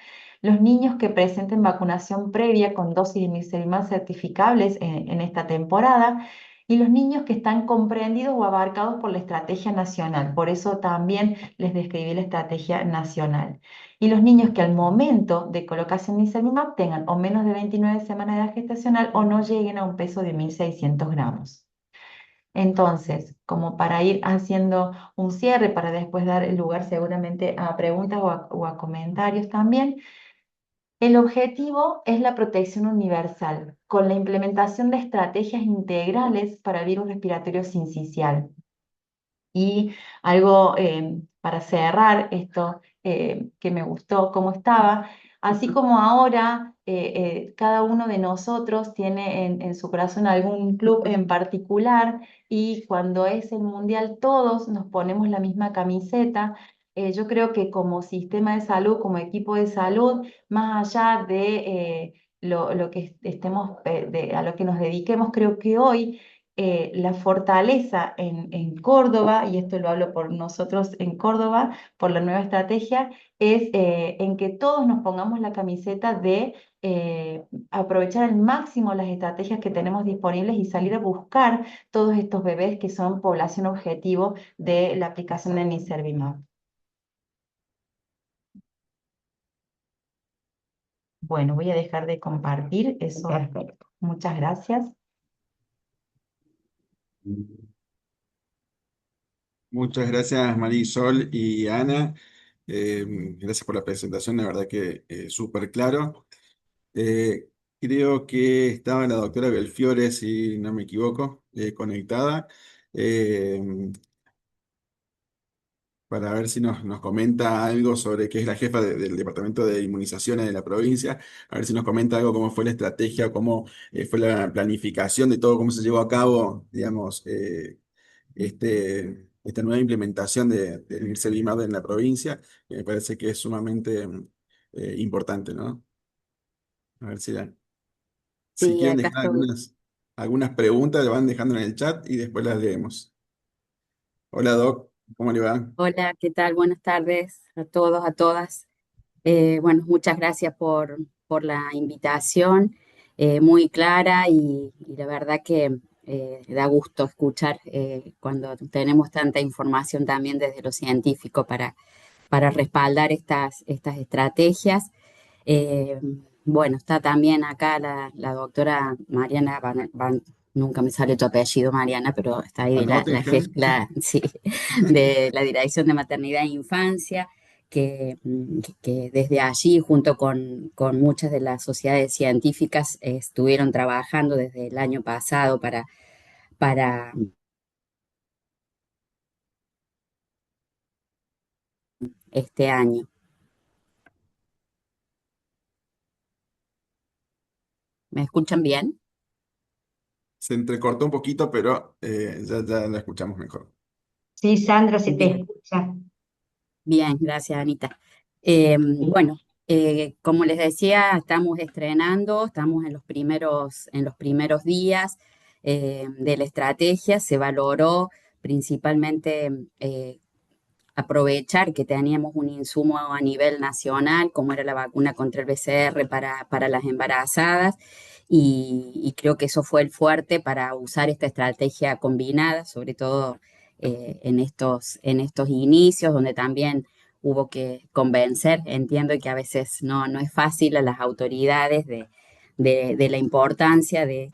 los niños que presenten vacunación previa con dosis de Nirsevimab certificables en esta temporada y los niños que están comprendidos o abarcados por la estrategia nacional. Por eso también les describí la estrategia nacional. Y los niños que al momento de colocación de Nirsevimab tengan o menos de 29 semanas de edad gestacional o no lleguen a un peso de 1.600 gramos. Entonces, como para ir haciendo un cierre, para después dar el lugar seguramente a preguntas o a comentarios también, el objetivo es la protección universal, con la implementación de estrategias integrales para el virus respiratorio sincicial. Y algo para cerrar esto que me gustó cómo estaba, así como ahora cada uno de nosotros tiene en su corazón algún club en particular y cuando es el mundial todos nos ponemos la misma camiseta. Yo creo que como sistema de salud, como equipo de salud, más allá de lo que estemos, a lo que nos dediquemos, creo que hoy la fortaleza en Córdoba, y esto lo hablo por nosotros en Córdoba, por la nueva estrategia, es en que todos nos pongamos la camiseta de aprovechar al máximo las estrategias que tenemos disponibles y salir a buscar todos estos bebés que son población objetivo de la aplicación de Nirsevimab. Bueno, voy a dejar de compartir eso. Perfecto. Muchas gracias. Muchas gracias Marisol y Ana. Gracias por la presentación, la verdad que súper claro. Eh, Creo que estaba la doctora Belfiore, si no me equivoco, conectada, eh, para ver si nos comenta algo sobre qué es la jefa del Departamento de Inmunizaciones de la provincia, a ver si nos comenta algo cómo fue la estrategia, cómo fue la planificación de todo, cómo se llevó a cabo, digamos, esta nueva implementación del Nirsevimab en la provincia, que me parece que es sumamente importante, ¿no? A ver si Sí, quieren acá dejar estoy. algunas preguntas, le van dejando en el chat y después las leemos. Hola Doc, ¿cómo le va? Hola, ¿qué tal? Buenas tardes a todos, a todas. Bueno, muchas gracias por la invitación, muy clara y la verdad que da gusto escuchar cuando tenemos tanta información también desde lo científico para respaldar estas estrategias. Eh, bueno, está también acá la doctora Mariana nunca me sale tu apellido, Mariana, pero está ahí Van Rottenheim. sí, de la Dirección de Maternidad e Infancia, que desde allí, junto con muchas de las sociedades científicas, estuvieron trabajando desde el año pasado para este año. ¿Me escuchan bien? Se entrecortó un poquito, pero ya la escuchamos mejor. Sí, Sandra, se te Bien. escucha. Bien, gracias, Anita. Bueno, como les decía, estamos estrenando, estamos en los primeros días de la estrategia. Se valoró principalmente aprovechar que teníamos un insumo a nivel nacional, como era la vacuna contra el BCR para las embarazadas, y creo que eso fue el fuerte para usar esta estrategia combinada, sobre todo en estos inicios, donde también hubo que convencer, entiendo que a veces no es fácil a las autoridades de la importancia de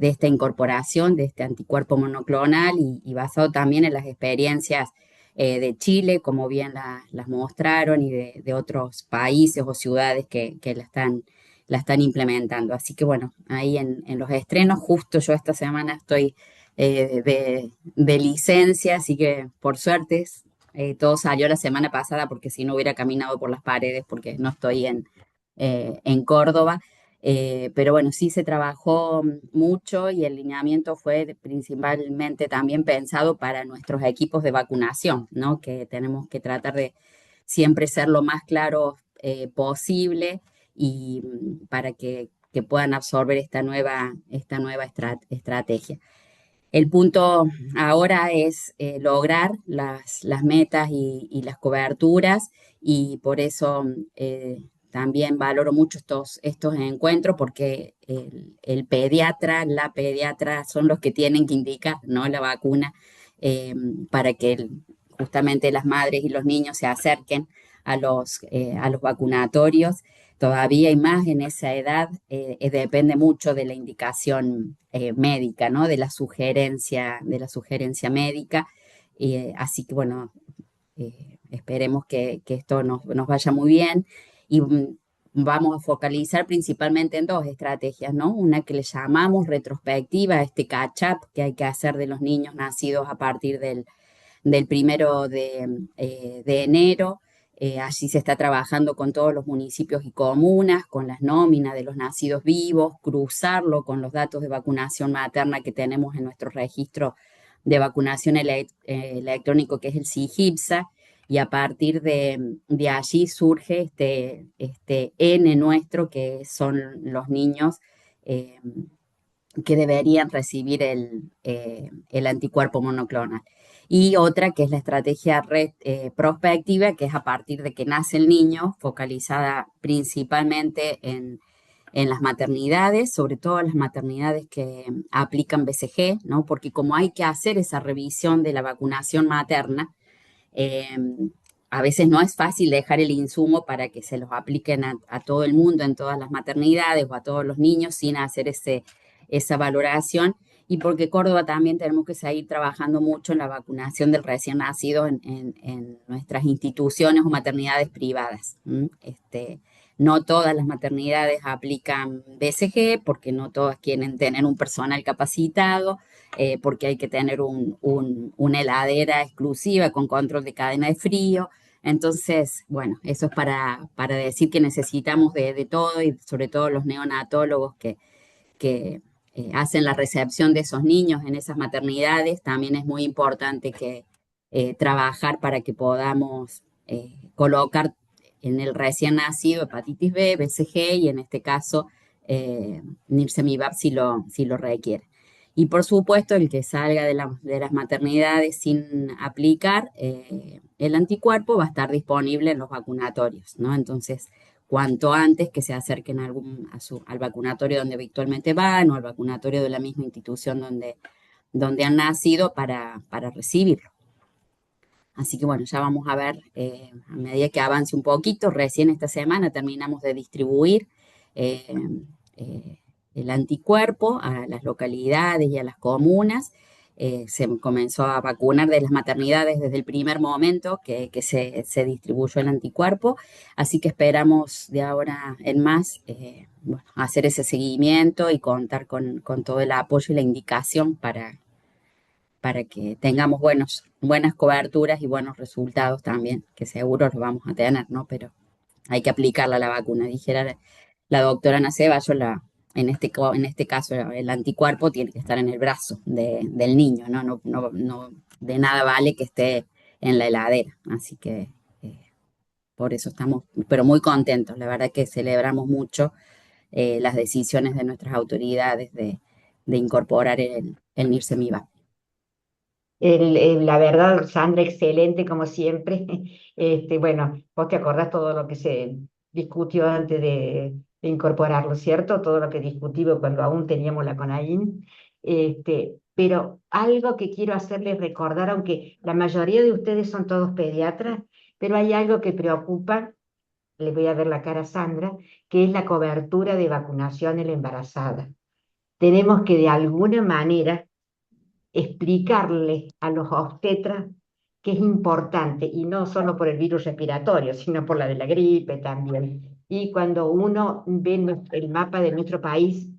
esta incorporación, de este anticuerpo monoclonal y basado también en las experiencias de Chile, como bien las mostraron, y de otros países o ciudades que la están implementando. Así que bueno, ahí en los estrenos, justo yo esta semana estoy de licencia, así que por suerte todo salió la semana pasada, porque si no hubiera caminado por las paredes, porque no estoy en Córdoba. Pero bueno, sí se trabajó mucho y el lineamiento fue principalmente también pensado para nuestros equipos de vacunación, ¿no? Que tenemos que tratar de siempre ser lo más claros posible y para que puedan absorber esta nueva estrategia. El punto ahora es lograr las metas y las coberturas, y por eso también valoro mucho estos encuentros, porque el pediatra, la pediatra son los que tienen que indicar, ¿no?, la vacuna, eh, para que justamente las madres y los niños se acerquen a los vacunatorios. Todavía y más en esa edad, depende mucho de la indicación médica, ¿no? De la sugerencia médica. Así que bueno, esperemos que esto nos vaya muy bien, y vamos a focalizar principalmente en dos estrategias, ¿no? Una que le llamamos retrospectiva, este catch-up que hay que hacer de los niños nacidos a partir del 1 de enero. Allí se está trabajando con todos los municipios y comunas, con las nóminas de los nacidos vivos, cruzarlo con los datos de vacunación materna que tenemos en nuestro registro de vacunación electrónico, que es el SIGIPSA, y a partir de allí surge este N nuestro, que son los niños eh, que deberían recibir el anticuerpo monoclonal. Y otra que es la estrategia prospectiva, que es a partir de que nace el niño, focalizada principalmente en las maternidades, sobre todo las maternidades que aplican BCG, ¿no? Porque como hay que hacer esa revisión de la vacunación materna, eh, a veces no es fácil dejar el insumo para que se los apliquen a todo el mundo en todas las maternidades o a todos los niños sin hacer esa valoración, y porque Córdoba también tenemos que seguir trabajando mucho en la vacunación del recién nacido en nuestras instituciones o maternidades privadas. No todas las maternidades aplican BCG, porque no todas quieren tener un personal capacitado, porque hay que tener una heladera exclusiva con control de cadena de frío. Entonces, bueno, eso es para decir que necesitamos de todo, y sobre todo los neonatólogos que hacen la recepción de esos niños en esas maternidades. También es muy importante que trabajar para que podamos colocar en el recién nacido hepatitis B, BCG, y en este caso Nirsevimab si lo requiere. Y por supuesto, el que salga de las maternidades sin aplicar el anticuerpo va a estar disponible en los vacunatorios, ¿no? Entonces, cuanto antes que se acerquen al vacunatorio donde habitualmente van, o al vacunatorio de la misma institución donde han nacido, para recibirlo. Así que bueno, ya vamos a ver a medida que avance un poquito. Recién esta semana terminamos de distribuir eh, eh, el anticuerpo a las localidades y a las comunas. Se comenzó a vacunar de las maternidades desde el primer momento que se distribuyó el anticuerpo, así que esperamos de ahora en más bueno, hacer ese seguimiento y contar con todo el apoyo y la indicación para que tengamos buenas coberturas y buenos resultados también, que seguro los vamos a tener, ¿no? Pero hay que aplicarla la vacuna. Dijera la doctora Ana Ceballos, en este caso el anticuerpo tiene que estar en el brazo del niño, ¿no? No, de nada vale que esté en la heladera. Así que por eso estamos, pero muy contentos. La verdad que celebramos mucho las decisiones de nuestras autoridades de incorporar el Nirsevimab. La verdad, Sandra, excelente como siempre. Bueno, vos te acordás todo lo que se discutió antes de incorporarlo, ¿cierto? Todo lo que discutimos cuando aún teníamos la CONAIN. Pero algo que quiero hacerles recordar, aunque la mayoría de ustedes son todos pediatras, pero hay algo que preocupa, le voy a ver la cara a Sandra, que es la cobertura de vacunación en la embarazada. Tenemos que de alguna manera explicarle a los obstetras que es importante, y no solo por el virus respiratorio, sino por la de la gripe también. Y cuando uno ve el mapa de nuestro país,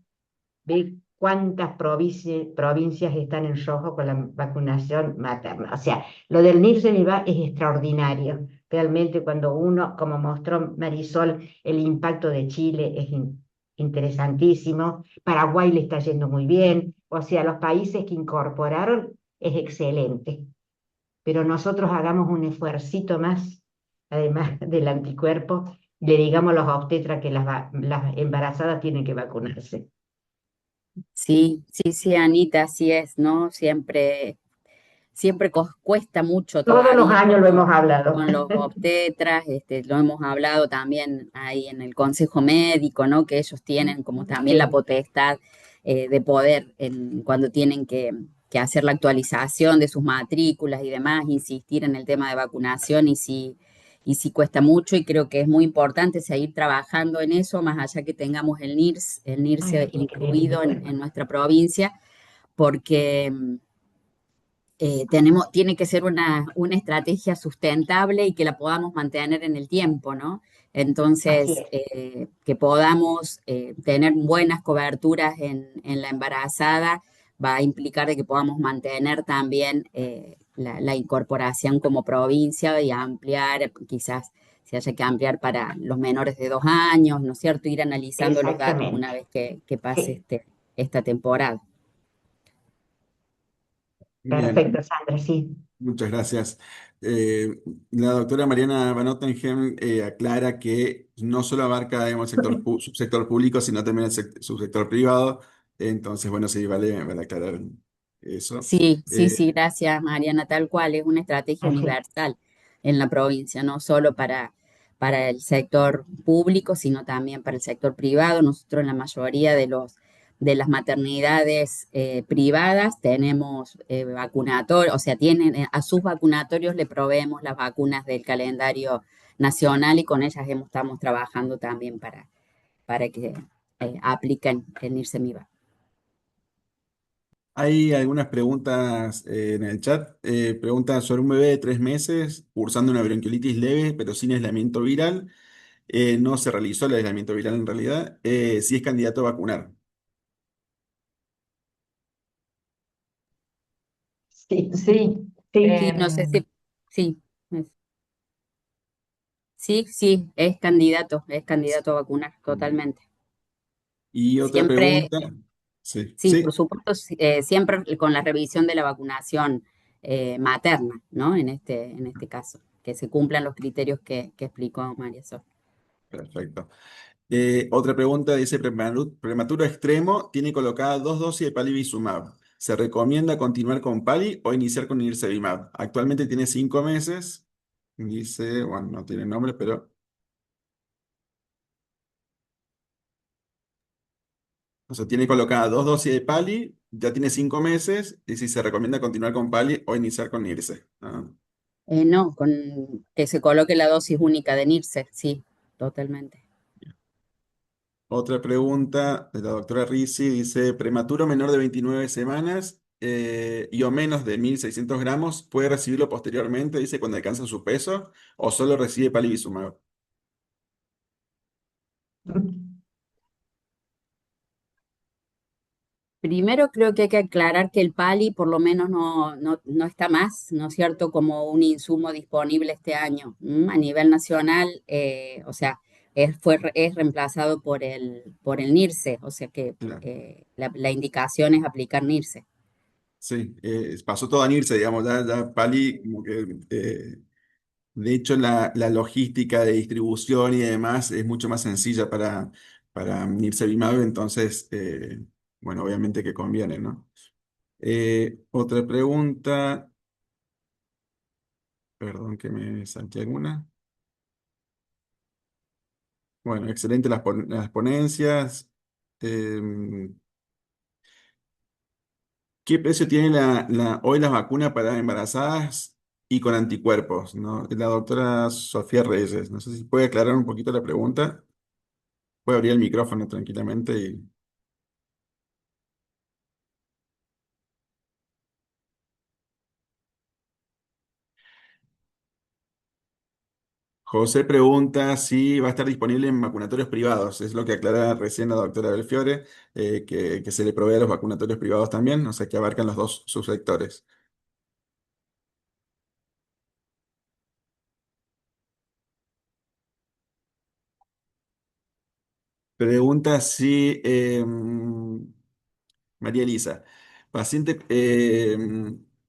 ve cuántas provincias están en rojo con la vacunación materna. O sea, lo del NIRSENIVA es extraordinario. Realmente cuando uno, como mostró Marisol, el impacto de Chile es interesantísimo. Paraguay le está yendo muy bien. O sea, los países que incorporaron es excelente. Pero nosotros hagamos un esfuercito más, además del anticuerpo, le digamos a los obstetras que las embarazadas tienen que vacunarse. Sí, sí, sí, Anita, así es, ¿no? Siempre cuesta mucho Todos los todavía años lo hemos hablado. con los obstetras, lo hemos hablado también ahí en el Consejo Médico, ¿no? Que ellos tienen como también la Sí, potestad de poder, cuando tienen que hacer la actualización de sus matrículas y demás, insistir en el tema de vacunación y sí cuesta mucho y creo que es muy importante seguir trabajando en eso, más allá que tengamos el ay, NIRSE qué increíble. incluido en nuestra provincia, porque tiene que ser una estrategia sustentable y que la podamos mantener en el tiempo, ¿no? Así Entonces, es, que podamos tener buenas coberturas en la embarazada va a implicar de que podamos mantener también la incorporación como provincia y ampliar, quizás se haya que ampliar para los menores de 2 años, ¿no es cierto? Ir analizando los datos una exactamente. vez que pase Sí, esta temporada. Bien, perfecto, Sandra, sí. muchas gracias. Eh, la doctora Mariana Van Ottenhem aclara que no solo abarca, digamos, el subsector público, sino también el subsector privado. Entonces, bueno, sí, vale aclarar eso. Sí, sí, Eh, sí, gracias, Mariana. Tal cual, es una estrategia Así, universal en la provincia, no solo para el sector público, sino también para el sector privado. Nosotros en la mayoría de las maternidades privadas tenemos vacunatorios, o sea, tienen a sus vacunatorios le proveemos las vacunas del calendario nacional y con ellas estamos trabajando también para que apliquen el Nirsemiva. Hay algunas preguntas en el chat. Preguntan sobre un bebé de 3 meses cursando una bronquiolitis leve, pero sin aislamiento viral. No se realizó el aislamiento viral en realidad. Si es candidato a vacunar. sí, Sí, sí. Sí, no sé si, sí. Sí, sí, es candidato a vacunar totalmente. Y otra Siempre, pregunta. Sí, sí, por sí, supuesto, siempre con la revisión de la vacunación materna, ¿no? En este caso, que se cumplan los criterios que explicó María Sol. perfecto. Otra pregunta dice, prematuro extremo, tiene colocada 2 dosis de palivizumab. ¿Se recomienda continuar con pali o iniciar con nirsevimab? Actualmente tiene 5 meses. Dice, bueno, no tiene nombre, pero... O sea, tiene colocada 2 dosis de pali, ya tiene 5 meses, y si se recomienda continuar con pali o iniciar con nirse. Ah. No, con que se coloque la dosis única de NIRSE, sí, totalmente. Otra pregunta de la doctora Risi dice, prematuro menor de 29 semanas y o menos de 1.600 gramos, ¿puede recibirlo posteriormente, dice, cuando alcanza su peso, o solo recibe palivizumab? Primero creo que hay que aclarar que el pali por lo menos no está más, ¿no es cierto?, como un insumo disponible este año. A nivel nacional, o sea, es reemplazado por el NIRSE, o sea que Claro. la indicación es aplicar NIRSE. Sí, pasó todo a nirse, digamos, ya pali, como que, de hecho, la logística de distribución y demás es mucho más sencilla para nirsevimab, entonces, bueno, obviamente que conviene, ¿no? Otra pregunta. Perdón que me salté alguna. Bueno, excelente las ponencias. Em, ¿Qué precio tiene hoy las vacunas para embarazadas y con anticuerpos? ¿No? La doctora Sofía Reyes. No sé si puede aclarar un poquito la pregunta. Puede abrir el micrófono tranquilamente. José pregunta si va a estar disponible en vacunatorios privados. Es lo que aclara recién la doctora Belfiore, que se le provee a los vacunatorios privados también, o sea que abarcan los dos subsectores. Pregunta si María Elisa, paciente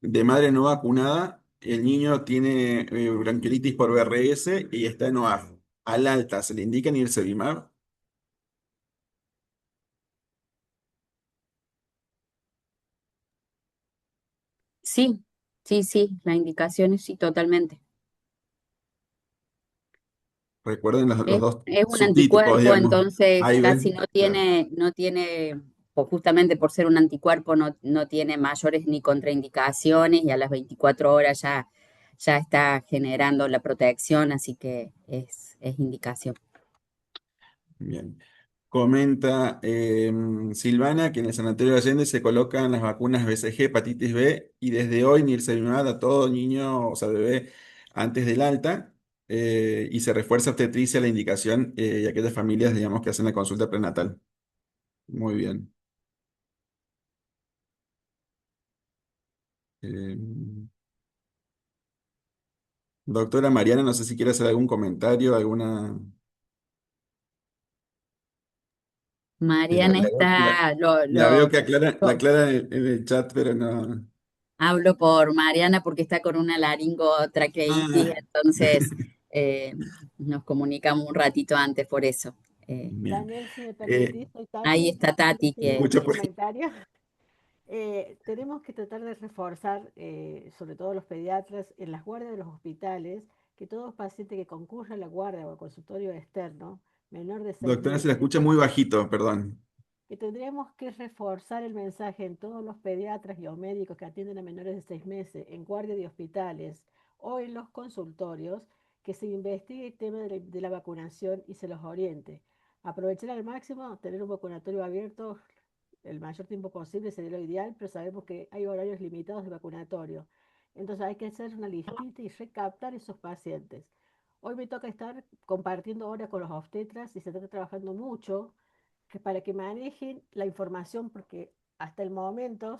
de madre no vacunada, el niño tiene bronquiolitis por VRS y está en OAF. Al alta, ¿se le indica nirsevimab? Sí, sí, sí, la indicación es sí, totalmente. Recuerden los dos Es un subtipos, anticuerpo, digamos. entonces Ahí casi ven. Claro. no tiene, pues justamente por ser un anticuerpo, no tiene mayores ni contraindicaciones y a las 24 horas ya está generando la protección, así que es indicación. Bien. Comenta Silvana que en el Sanatorio de Allende se colocan las vacunas BCG, hepatitis B, y desde hoy nirsevimab a todo niño, o sea, bebé, antes del alta, y se refuerza obstetricia la indicación y aquellas familias, digamos, que hacen la consulta prenatal. Muy bien. Eh, Doctora Mariana, no sé si quiere hacer algún comentario, alguna... La, Mariana está, la veo que la aclara en el chat, pero no... hablo por Mariana porque está con una laringotraqueitis, Ah, entonces eh, nos comunicamos un ratito antes por eso. Eh, bien. Daniel, si me Eh, permitís, soy ahí Tati. está Tati, Quería que hacer mucho un por... comentario. Tenemos que tratar de reforzar, sobre todo los pediatras, en las guardias de los hospitales, que todo paciente que concurra a la guardia o al consultorio externo, menor de seis Doctora, se la meses, escucha muy bajito, perdón. que tendríamos que reforzar el mensaje en todos los pediatras y o médicos que atienden a menores de 6 meses en guardia de hospitales o en los consultorios, que se investigue el tema de la vacunación y se los oriente. Aprovechar al máximo, tener un vacunatorio abierto el mayor tiempo posible sería lo ideal, pero sabemos que hay horarios limitados de vacunatorio. Entonces hay que hacer una listita y recaptar esos pacientes. Hoy me toca estar compartiendo ahora con los obstetras y se está trabajando mucho para que manejen la información porque hasta el momento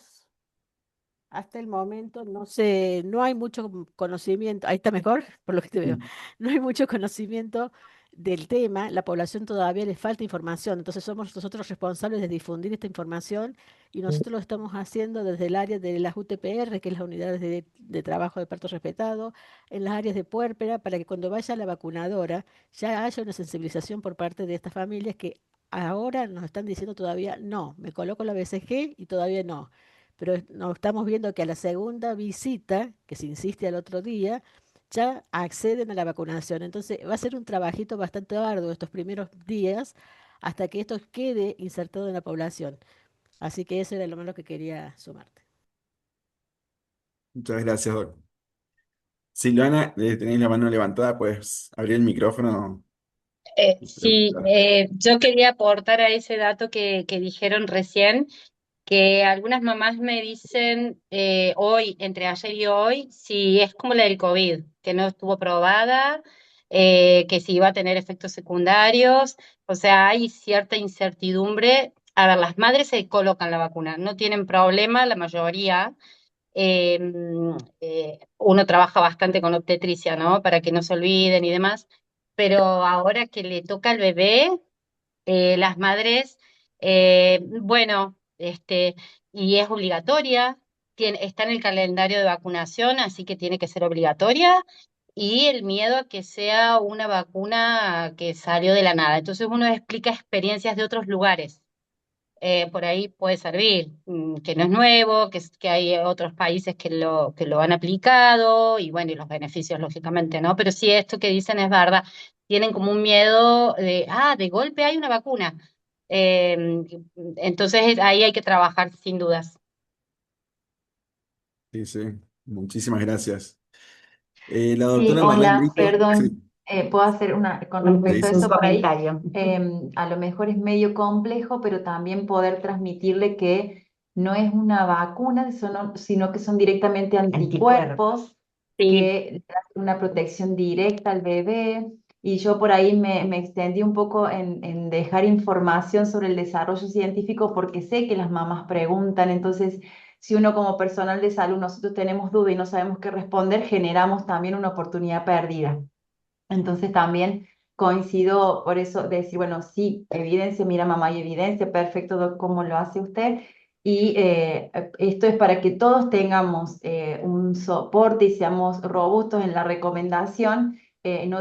no hay mucho conocimiento, ahí está mejor, por lo que te veo, Mm. no hay mucho conocimiento del tema, la población todavía le falta información, entonces somos nosotros responsables de difundir esta información y nosotros lo estamos haciendo desde el área de las UTPR, que es las unidades de trabajo de parto respetado, en las áreas de puérpera, para que cuando vaya la vacunadora ya haya una sensibilización por parte de estas familias que ahora nos están diciendo todavía no, me coloco la BCG y todavía no, pero nos estamos viendo que a la segunda visita, que se insiste al otro día, ya acceden a la vacunación. Entonces va a ser un trabajito bastante arduo estos primeros días hasta que esto quede insertado en la población. Así que eso era lo malo que quería sumarte. Muchas gracias, doc. Silvana, tenéis la mano levantada, pues abrir el micrófono y Sí, preguntar. yo quería aportar a ese dato que dijeron recién, que algunas mamás me dicen hoy, entre ayer y hoy, si es como la del COVID, que no estuvo probada, que si iba a tener efectos secundarios, o sea, hay cierta incertidumbre. A ver, las madres se colocan la vacuna, no tienen problema, la mayoría. Eh, Uno trabaja bastante con obstetricia, ¿no? Para que no se olviden y demás, pero ahora que le toca al bebé, las madres, bueno, y es obligatoria, está en el calendario de vacunación, así que tiene que ser obligatoria, y el miedo a que sea una vacuna que salió de la nada. Entonces uno explica experiencias de otros lugares. por ahí puede servir, que no es nuevo, que hay otros países que lo han aplicado y bueno, y los beneficios lógicamente, ¿no? Pero sí esto que dicen es verdad, tienen como un miedo de golpe hay una vacuna. Eh, entonces ahí hay que trabajar sin dudas. Sí, sí, muchísimas gracias. La Sí, doctora Marlene hola, Brito, sí, perdón. ¿Puedo hacer con respecto a sí, Un eso por ahí? comentario. A lo mejor es medio complejo, pero también poder transmitirle que no es una vacuna, sino que son directamente Anticuerpos. anticuerpos Sí, que le dan una protección directa al bebé. Y yo por ahí me extendí un poco en dejar información sobre el desarrollo científico porque sé que las mamás preguntan, entonces si uno como personal de salud nosotros tenemos duda y no sabemos qué responder, generamos también una oportunidad perdida. Entonces también coincido por eso de decir, bueno, sí, evidencia, mira mamá, hay evidencia, perfecto, doc, ¿cómo lo hace usted? Y esto es para que todos tengamos un soporte y seamos robustos en la recomendación,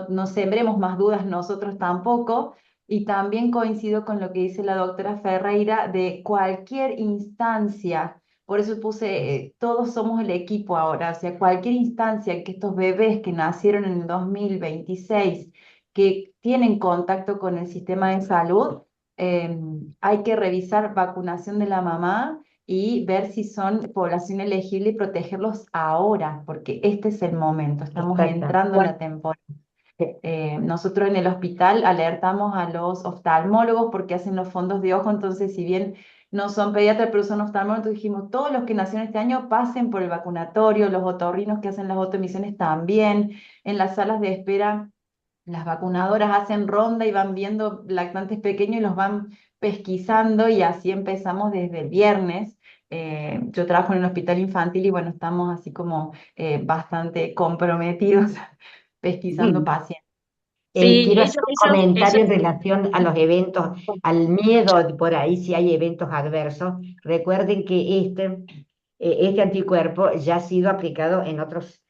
no sembremos más dudas nosotros tampoco. Y también coincido con lo que dice la doctora Ferreira de cualquier instancia. Por eso puse, todos somos el equipo ahora, o sea, cualquier instancia en que estos bebés que nacieron en el 2026, que tienen contacto con el sistema de salud, eh, hay que revisar vacunación de la mamá y ver si son población elegible y protegerlos ahora, porque este es el momento, estamos Exacto. entrando en la temporada. Nosotros en el hospital alertamos a los oftalmólogos porque hacen los fondos de ojo, entonces si bien no son pediatras, pero son oftalmólogos, entonces dijimos, todos los que nacieron este año pasen por el vacunatorio, los otorrinos que hacen las otomisiones también, en las salas de espera, las vacunadoras hacen ronda y van viendo lactantes pequeños y los van pesquisando y así empezamos desde el viernes. Yo trabajo en el hospital infantil y bueno, estamos así como bastante comprometidos pesquisando Sí. pacientes. sí, Quiero hacer un ellos, comentario en relación a los eventos, al miedo por ahí si hay eventos adversos. Recuerden que este anticuerpo ya ha sido aplicado en otros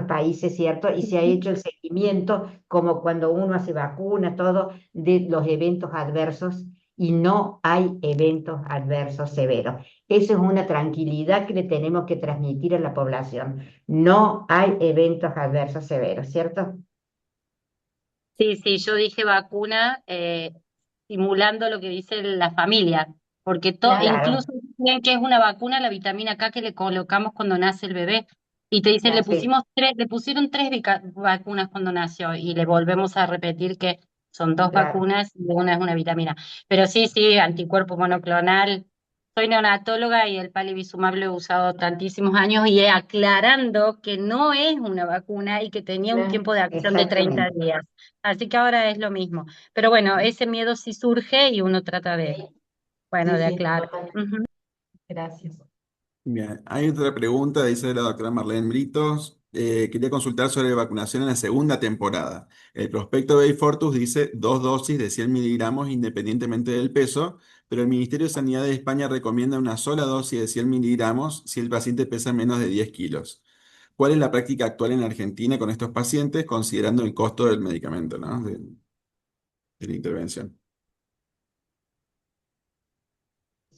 países, ¿cierto? Y se ha hecho el seguimiento, como cuando uno hace vacunas, todo, de los eventos adversos y no hay eventos adversos severos. Eso es una tranquilidad que le tenemos que transmitir a la población. No hay eventos adversos severos, ¿cierto? sí, sí, yo dije vacuna simulando lo que dice la familia, porque Claro, Claro, incluso dicen que es una vacuna la vitamina K que le colocamos cuando nace el bebé y te dicen claro. sí, le pusieron tres vacunas cuando nació y le volvemos a repetir que son dos claro. vacunas y una es una vitamina. Pero sí, sí, anticuerpo monoclonal. Soy neonatóloga y el palivizumab lo he usado tantísimos años y aclarando que no es una vacuna y que tenía un Claro. tiempo de acción de 30 Exactamente. días. Así que ahora es lo mismo. Pero bueno, ese miedo sí surge y uno trata de, bueno, Sí, de sí, aclarar. totalmente. Ujú. Gracias. bien. Hay otra pregunta, dice la doctora Marlene Britos. Quería consultar sobre vacunación en la segunda temporada. El prospecto de Fortus dice 2 dosis de 100 miligramos independientemente del peso, pero el Ministerio de Sanidad de España recomienda una sola dosis de 100 miligramos si el paciente pesa menos de 10 kilos. ¿Cuál es la práctica actual en Argentina con estos pacientes, considerando el costo del medicamento, ¿no? De la intervención?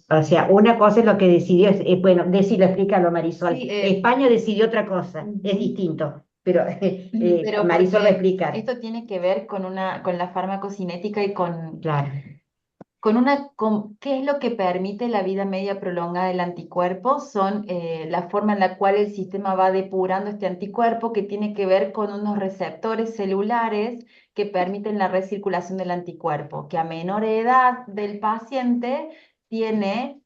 O sea, una cosa es lo que decidió, bueno, decirlo, explícalo, Marisol. Sí, España decidió otra cosa, es ujú. distinto, pero Pero Marisol va a porque explicar. esto tiene que ver con la farmacocinética y Claro. ¿qué es lo que permite la vida media prolongada del anticuerpo? Son la forma en la cual el sistema va depurando este anticuerpo que tiene que ver con unos receptores celulares que permiten la recirculación del anticuerpo, que a menor edad del paciente tiene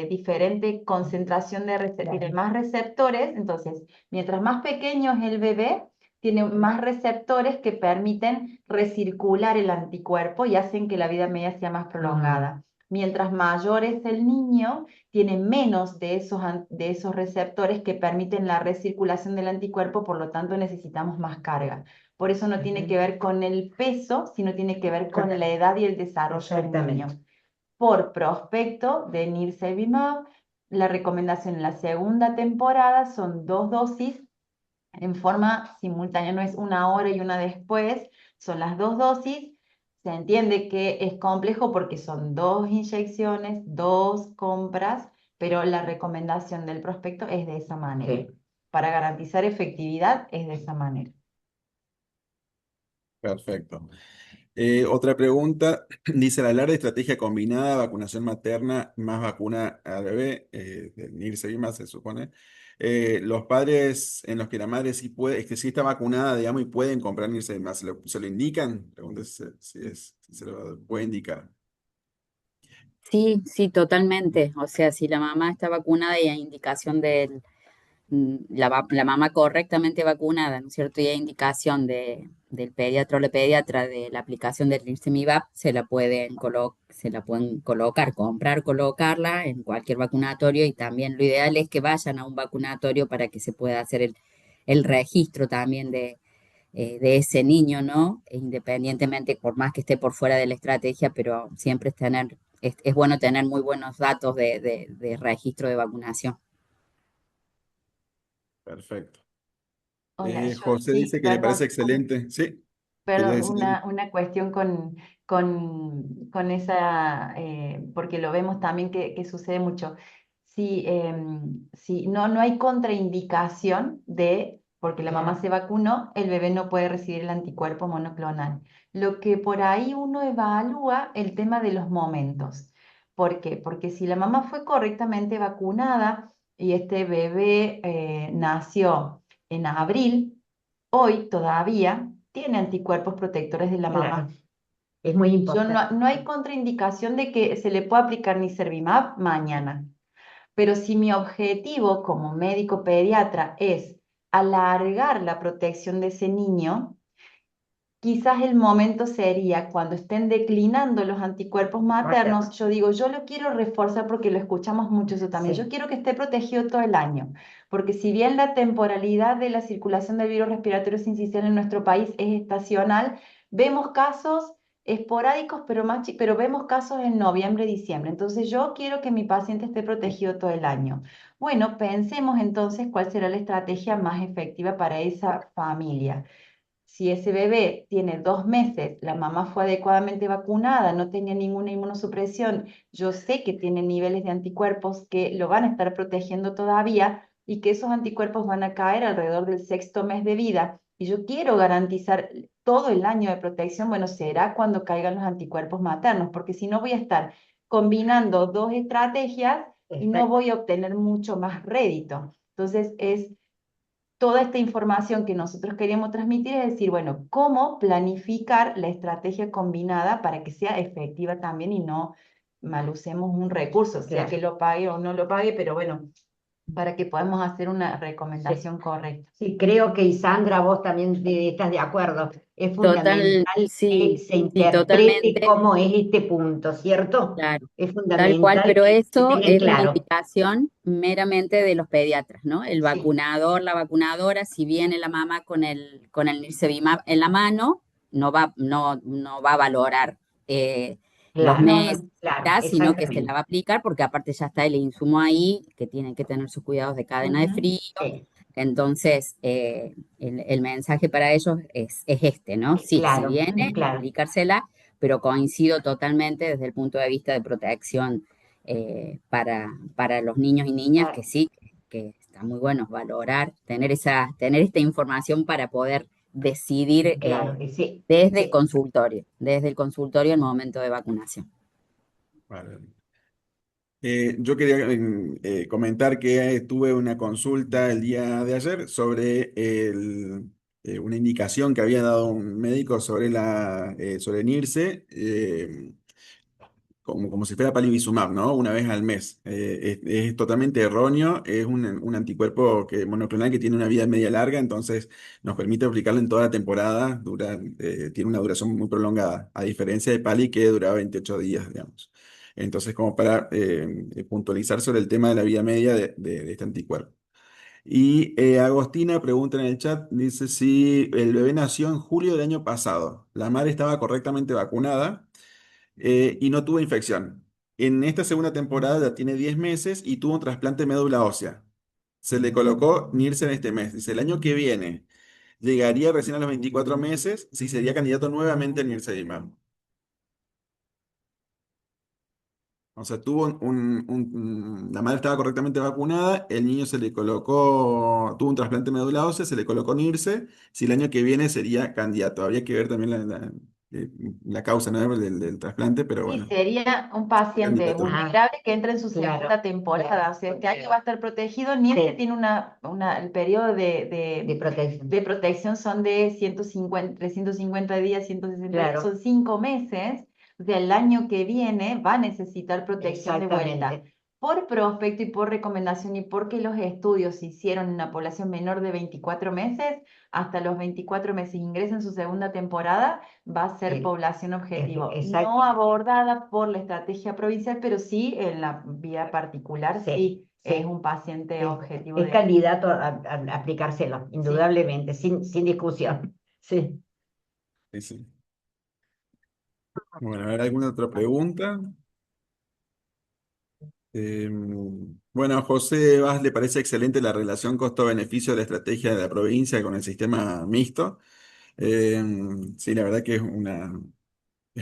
diferente concentración tiene Claro. más receptores, entonces, mientras más pequeño es el bebé, tiene más receptores que permiten recircular el anticuerpo y hacen que la vida media sea más prolongada. Mientras mayor es el niño, tiene menos de esos receptores que permiten la recirculación del anticuerpo, por lo tanto necesitamos más carga. Por eso no tiene que ver con el peso, sino tiene que ver con la edad y el desarrollo del niño. Exactamente. Por prospecto de nirsevimab, la recomendación en la segunda temporada son 2 dosis en forma simultánea, no es una hora y una después, son las 2 dosis. se entiende que es complejo porque son 2 inyecciones, 2 compras, pero la recomendación del prospecto es de esa manera. Sí. Para garantizar efectividad es de esa manera. Perfecto. Otra pregunta, dice, al hablar de estrategia combinada, vacunación materna más vacuna al bebé, del Nirsevimab se supone, los padres en los que la madre sí puede, es que sí está vacunada, digamos, y pueden comprar Nirsevimab, ¿se lo indican? Pregunta si se lo puede indicar. Sí, sí, totalmente. O sea, si la mamá está vacunada y hay indicación del, la mamá correctamente vacunada, ¿no es cierto? Y hay indicación del pediatra o la pediatra de la aplicación del Nirsevimab, se la pueden colocar, comprar, colocarla en cualquier vacunatorio y también lo ideal es que vayan a un vacunatorio para que se pueda hacer el registro también de ese niño, ¿no? E independientemente, por más que esté por fuera de la estrategia, pero siempre es bueno tener muy buenos datos de registro de vacunación. Perfecto. Hola, José sí, dice que le parece perdón. excelente. Sí, quería Perdón, decir algo. una cuestión con esa, porque lo vemos también que sucede mucho. Si no hay contraindicación de, porque la mamá se vacunó, el bebé no puede recibir el anticuerpo monoclonal. Lo que por ahí uno evalúa el tema de los momentos. ¿Por qué? Porque si la mamá fue correctamente vacunada y este bebé nació en abril, hoy todavía tiene anticuerpos protectores de la Claro, mamá. es muy No hay importante. contraindicación de que se le pueda aplicar Nirsevimab mañana. Pero si mi objetivo como médico pediatra es alargar la protección de ese niño, quizás el momento sería cuando estén declinando los anticuerpos maternos, yo digo, yo lo quiero reforzar porque lo escuchamos mucho eso también, yo Sí, quiero que esté protegido todo el año, porque si bien la temporalidad de la circulación del virus respiratorio sincicial en nuestro país es estacional, vemos casos esporádicos, pero vemos casos en noviembre, diciembre. Entonces yo quiero que mi paciente esté protegido todo el año. Bueno, pensemos entonces cuál será la estrategia más efectiva para esa familia. Si ese bebé tiene 2 meses, la mamá fue adecuadamente vacunada, no tenía ninguna inmunosupresión, yo sé que tiene niveles de anticuerpos que lo van a estar protegiendo todavía y que esos anticuerpos van a caer alrededor del 6.º mes de vida. Y yo quiero garantizar todo el año de protección, bueno, será cuando caigan los anticuerpos maternos, porque si no voy a estar combinando 2 estrategias y no perfecto. voy a obtener mucho más rédito. Entonces, es toda esta información que nosotros queríamos transmitir, es decir, bueno, cómo planificar la estrategia combinada para que sea efectiva también y no mal usemos un recurso, sea Claro. que lo pague o no lo pague, pero bueno, para que podamos hacer una Sí. recomendación correcta. Sí, creo que Isandra, vos también estás de acuerdo. Es Total, fundamental que sí, se sí, interprete totalmente, cómo es este punto, ¿cierto? claro, Es tal cual, fundamental pero que se eso tenga en es una claro. indicación meramente de los pediatras, ¿no? El Sí, vacunador, la vacunadora, si viene la mamá con el Nirsevimab en la mano, no va a valorar los claro, No, meses, no, claro, ya, sino que se la exactamente. va a aplicar porque aparte ya está el insumo ahí, que tienen que tener sus cuidados de cadena de ujú, frío. Sí, Entonces, el mensaje para ellos es este, ¿no? Sí, si claro, viene, claro. aplicársela, pero coincido totalmente desde el punto de vista de protección para los niños y niñas, Ah, que sí, que está muy bueno valorar, tener esta información para poder decidir claro, sí, sí. desde el consultorio el momento de vacunación. Vale. Yo quería comentar que tuve una consulta el día de ayer sobre una indicación que había dado un médico sobre NIRSE, como si fuera palivizumab, ¿no? Una vez al mes. Es totalmente erróneo, es un anticuerpo monoclonal que tiene una vida media larga, entonces nos permite aplicarlo en toda la temporada, tiene una duración muy prolongada, a diferencia de Pali que dura 28 días, digamos. Entonces, como para puntualizar sobre el tema de la vida media de este anticuerpo. Y Agostina pregunta en el chat, dice si el bebé nació en julio del año pasado, la madre estaba correctamente vacunada y no tuvo infección. En esta segunda temporada ya tiene 10 meses y tuvo un trasplante de médula ósea. Se le colocó Nielsen en este mes. Dice, el año que viene llegaría recién a los 24 meses si sería candidato nuevamente a Nirsevimab. O sea, la madre estaba correctamente vacunada, el niño se le colocó, tuvo un trasplante de médula ósea, se le colocó NIRSE, si el año que viene sería candidato. Habría que ver también eh, la causa, ¿no? del trasplante, pero Sí, bueno, sería un paciente candidato. vulnerable que entra en su Claro, segunda temporada. claro, O sea, este año va a estar protegido. Ni sí, este tiene el periodo de protección. de protección son de 150, 350 días, 160 días, Claro, son 5 meses. O sea, el año que viene va a necesitar protección de vuelta. exactamente. Por prospecto y por recomendación y porque los estudios se hicieron en una población menor de 24 meses, hasta los 24 meses ingresa en su segunda temporada, va a ser El- población objetivo, exacto. no abordada por la estrategia provincial, pero sí en la vía particular, Sí, sí, es sí. un paciente Es, objetivo es de... candidato a aplicárselo, Sí. indudablemente, sin discusión. Sí. Sí, sí. Bueno, a ver, ¿alguna otra pregunta? Bueno, a José Vaz le parece excelente la relación costo-beneficio de la estrategia de la provincia con el sistema mixto. Eh, sí, la verdad que es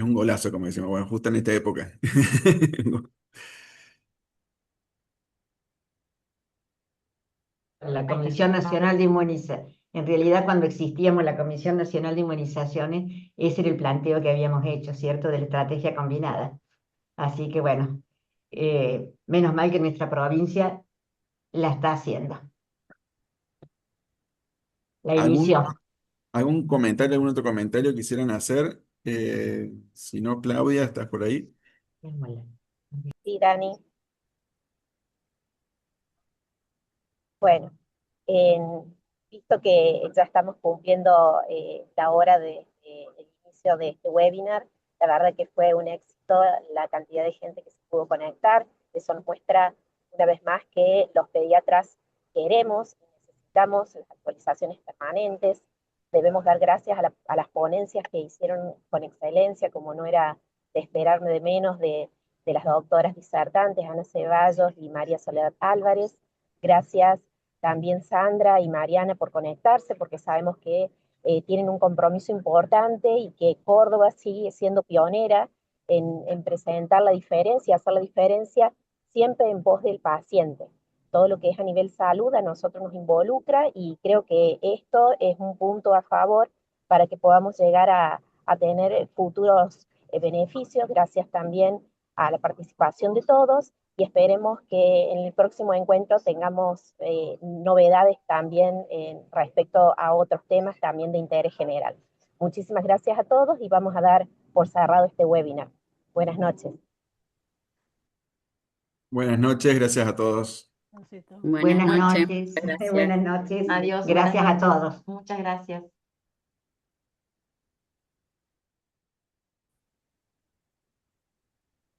un golazo, como decimos, bueno, justo en esta época. La Comisión Nacional de Inmunización. En realidad, cuando existíamos la Comisión Nacional de Inmunizaciones, ese era el planteo que habíamos hecho, ¿cierto? De la estrategia combinada. Así que bueno, menos mal que nuestra provincia la está haciendo. La ¿Algún, inició. algún comentario, algún otro comentario quisieran hacer? Si no, Claudia, ¿estás por ahí? Sí, Dani. Bueno, visto que ya estamos cumpliendo la hora del inicio de este webinar, la verdad que fue un éxito la cantidad de gente que se pudo conectar. Eso nos muestra una vez más que los pediatras queremos y necesitamos las actualizaciones permanentes. Debemos dar gracias a las ponencias que hicieron con excelencia, como no era de esperarme de menos, de las doctoras disertantes, Ana Ceballos y María Soledad Álvarez. Gracias también Sandra y Mariana por conectarse, porque sabemos que tienen un compromiso importante y que Córdoba sigue siendo pionera en presentar la diferencia, hacer la diferencia siempre en pos del paciente. Todo lo que es a nivel salud a nosotros nos involucra y creo que esto es un punto a favor para que podamos llegar a tener futuros beneficios, gracias también a la participación de todos y esperemos que en el próximo encuentro tengamos novedades también respecto a otros temas también de interés general. Muchísimas gracias a todos y vamos a dar por cerrado este webinar. Buenas noches. Buenas noches, gracias a todos. Perfecto. Buenas Buenas noches, noches, muchas gracias. buenas noches. Adiós, buenas Gracias a noches. todos. Muchas gracias.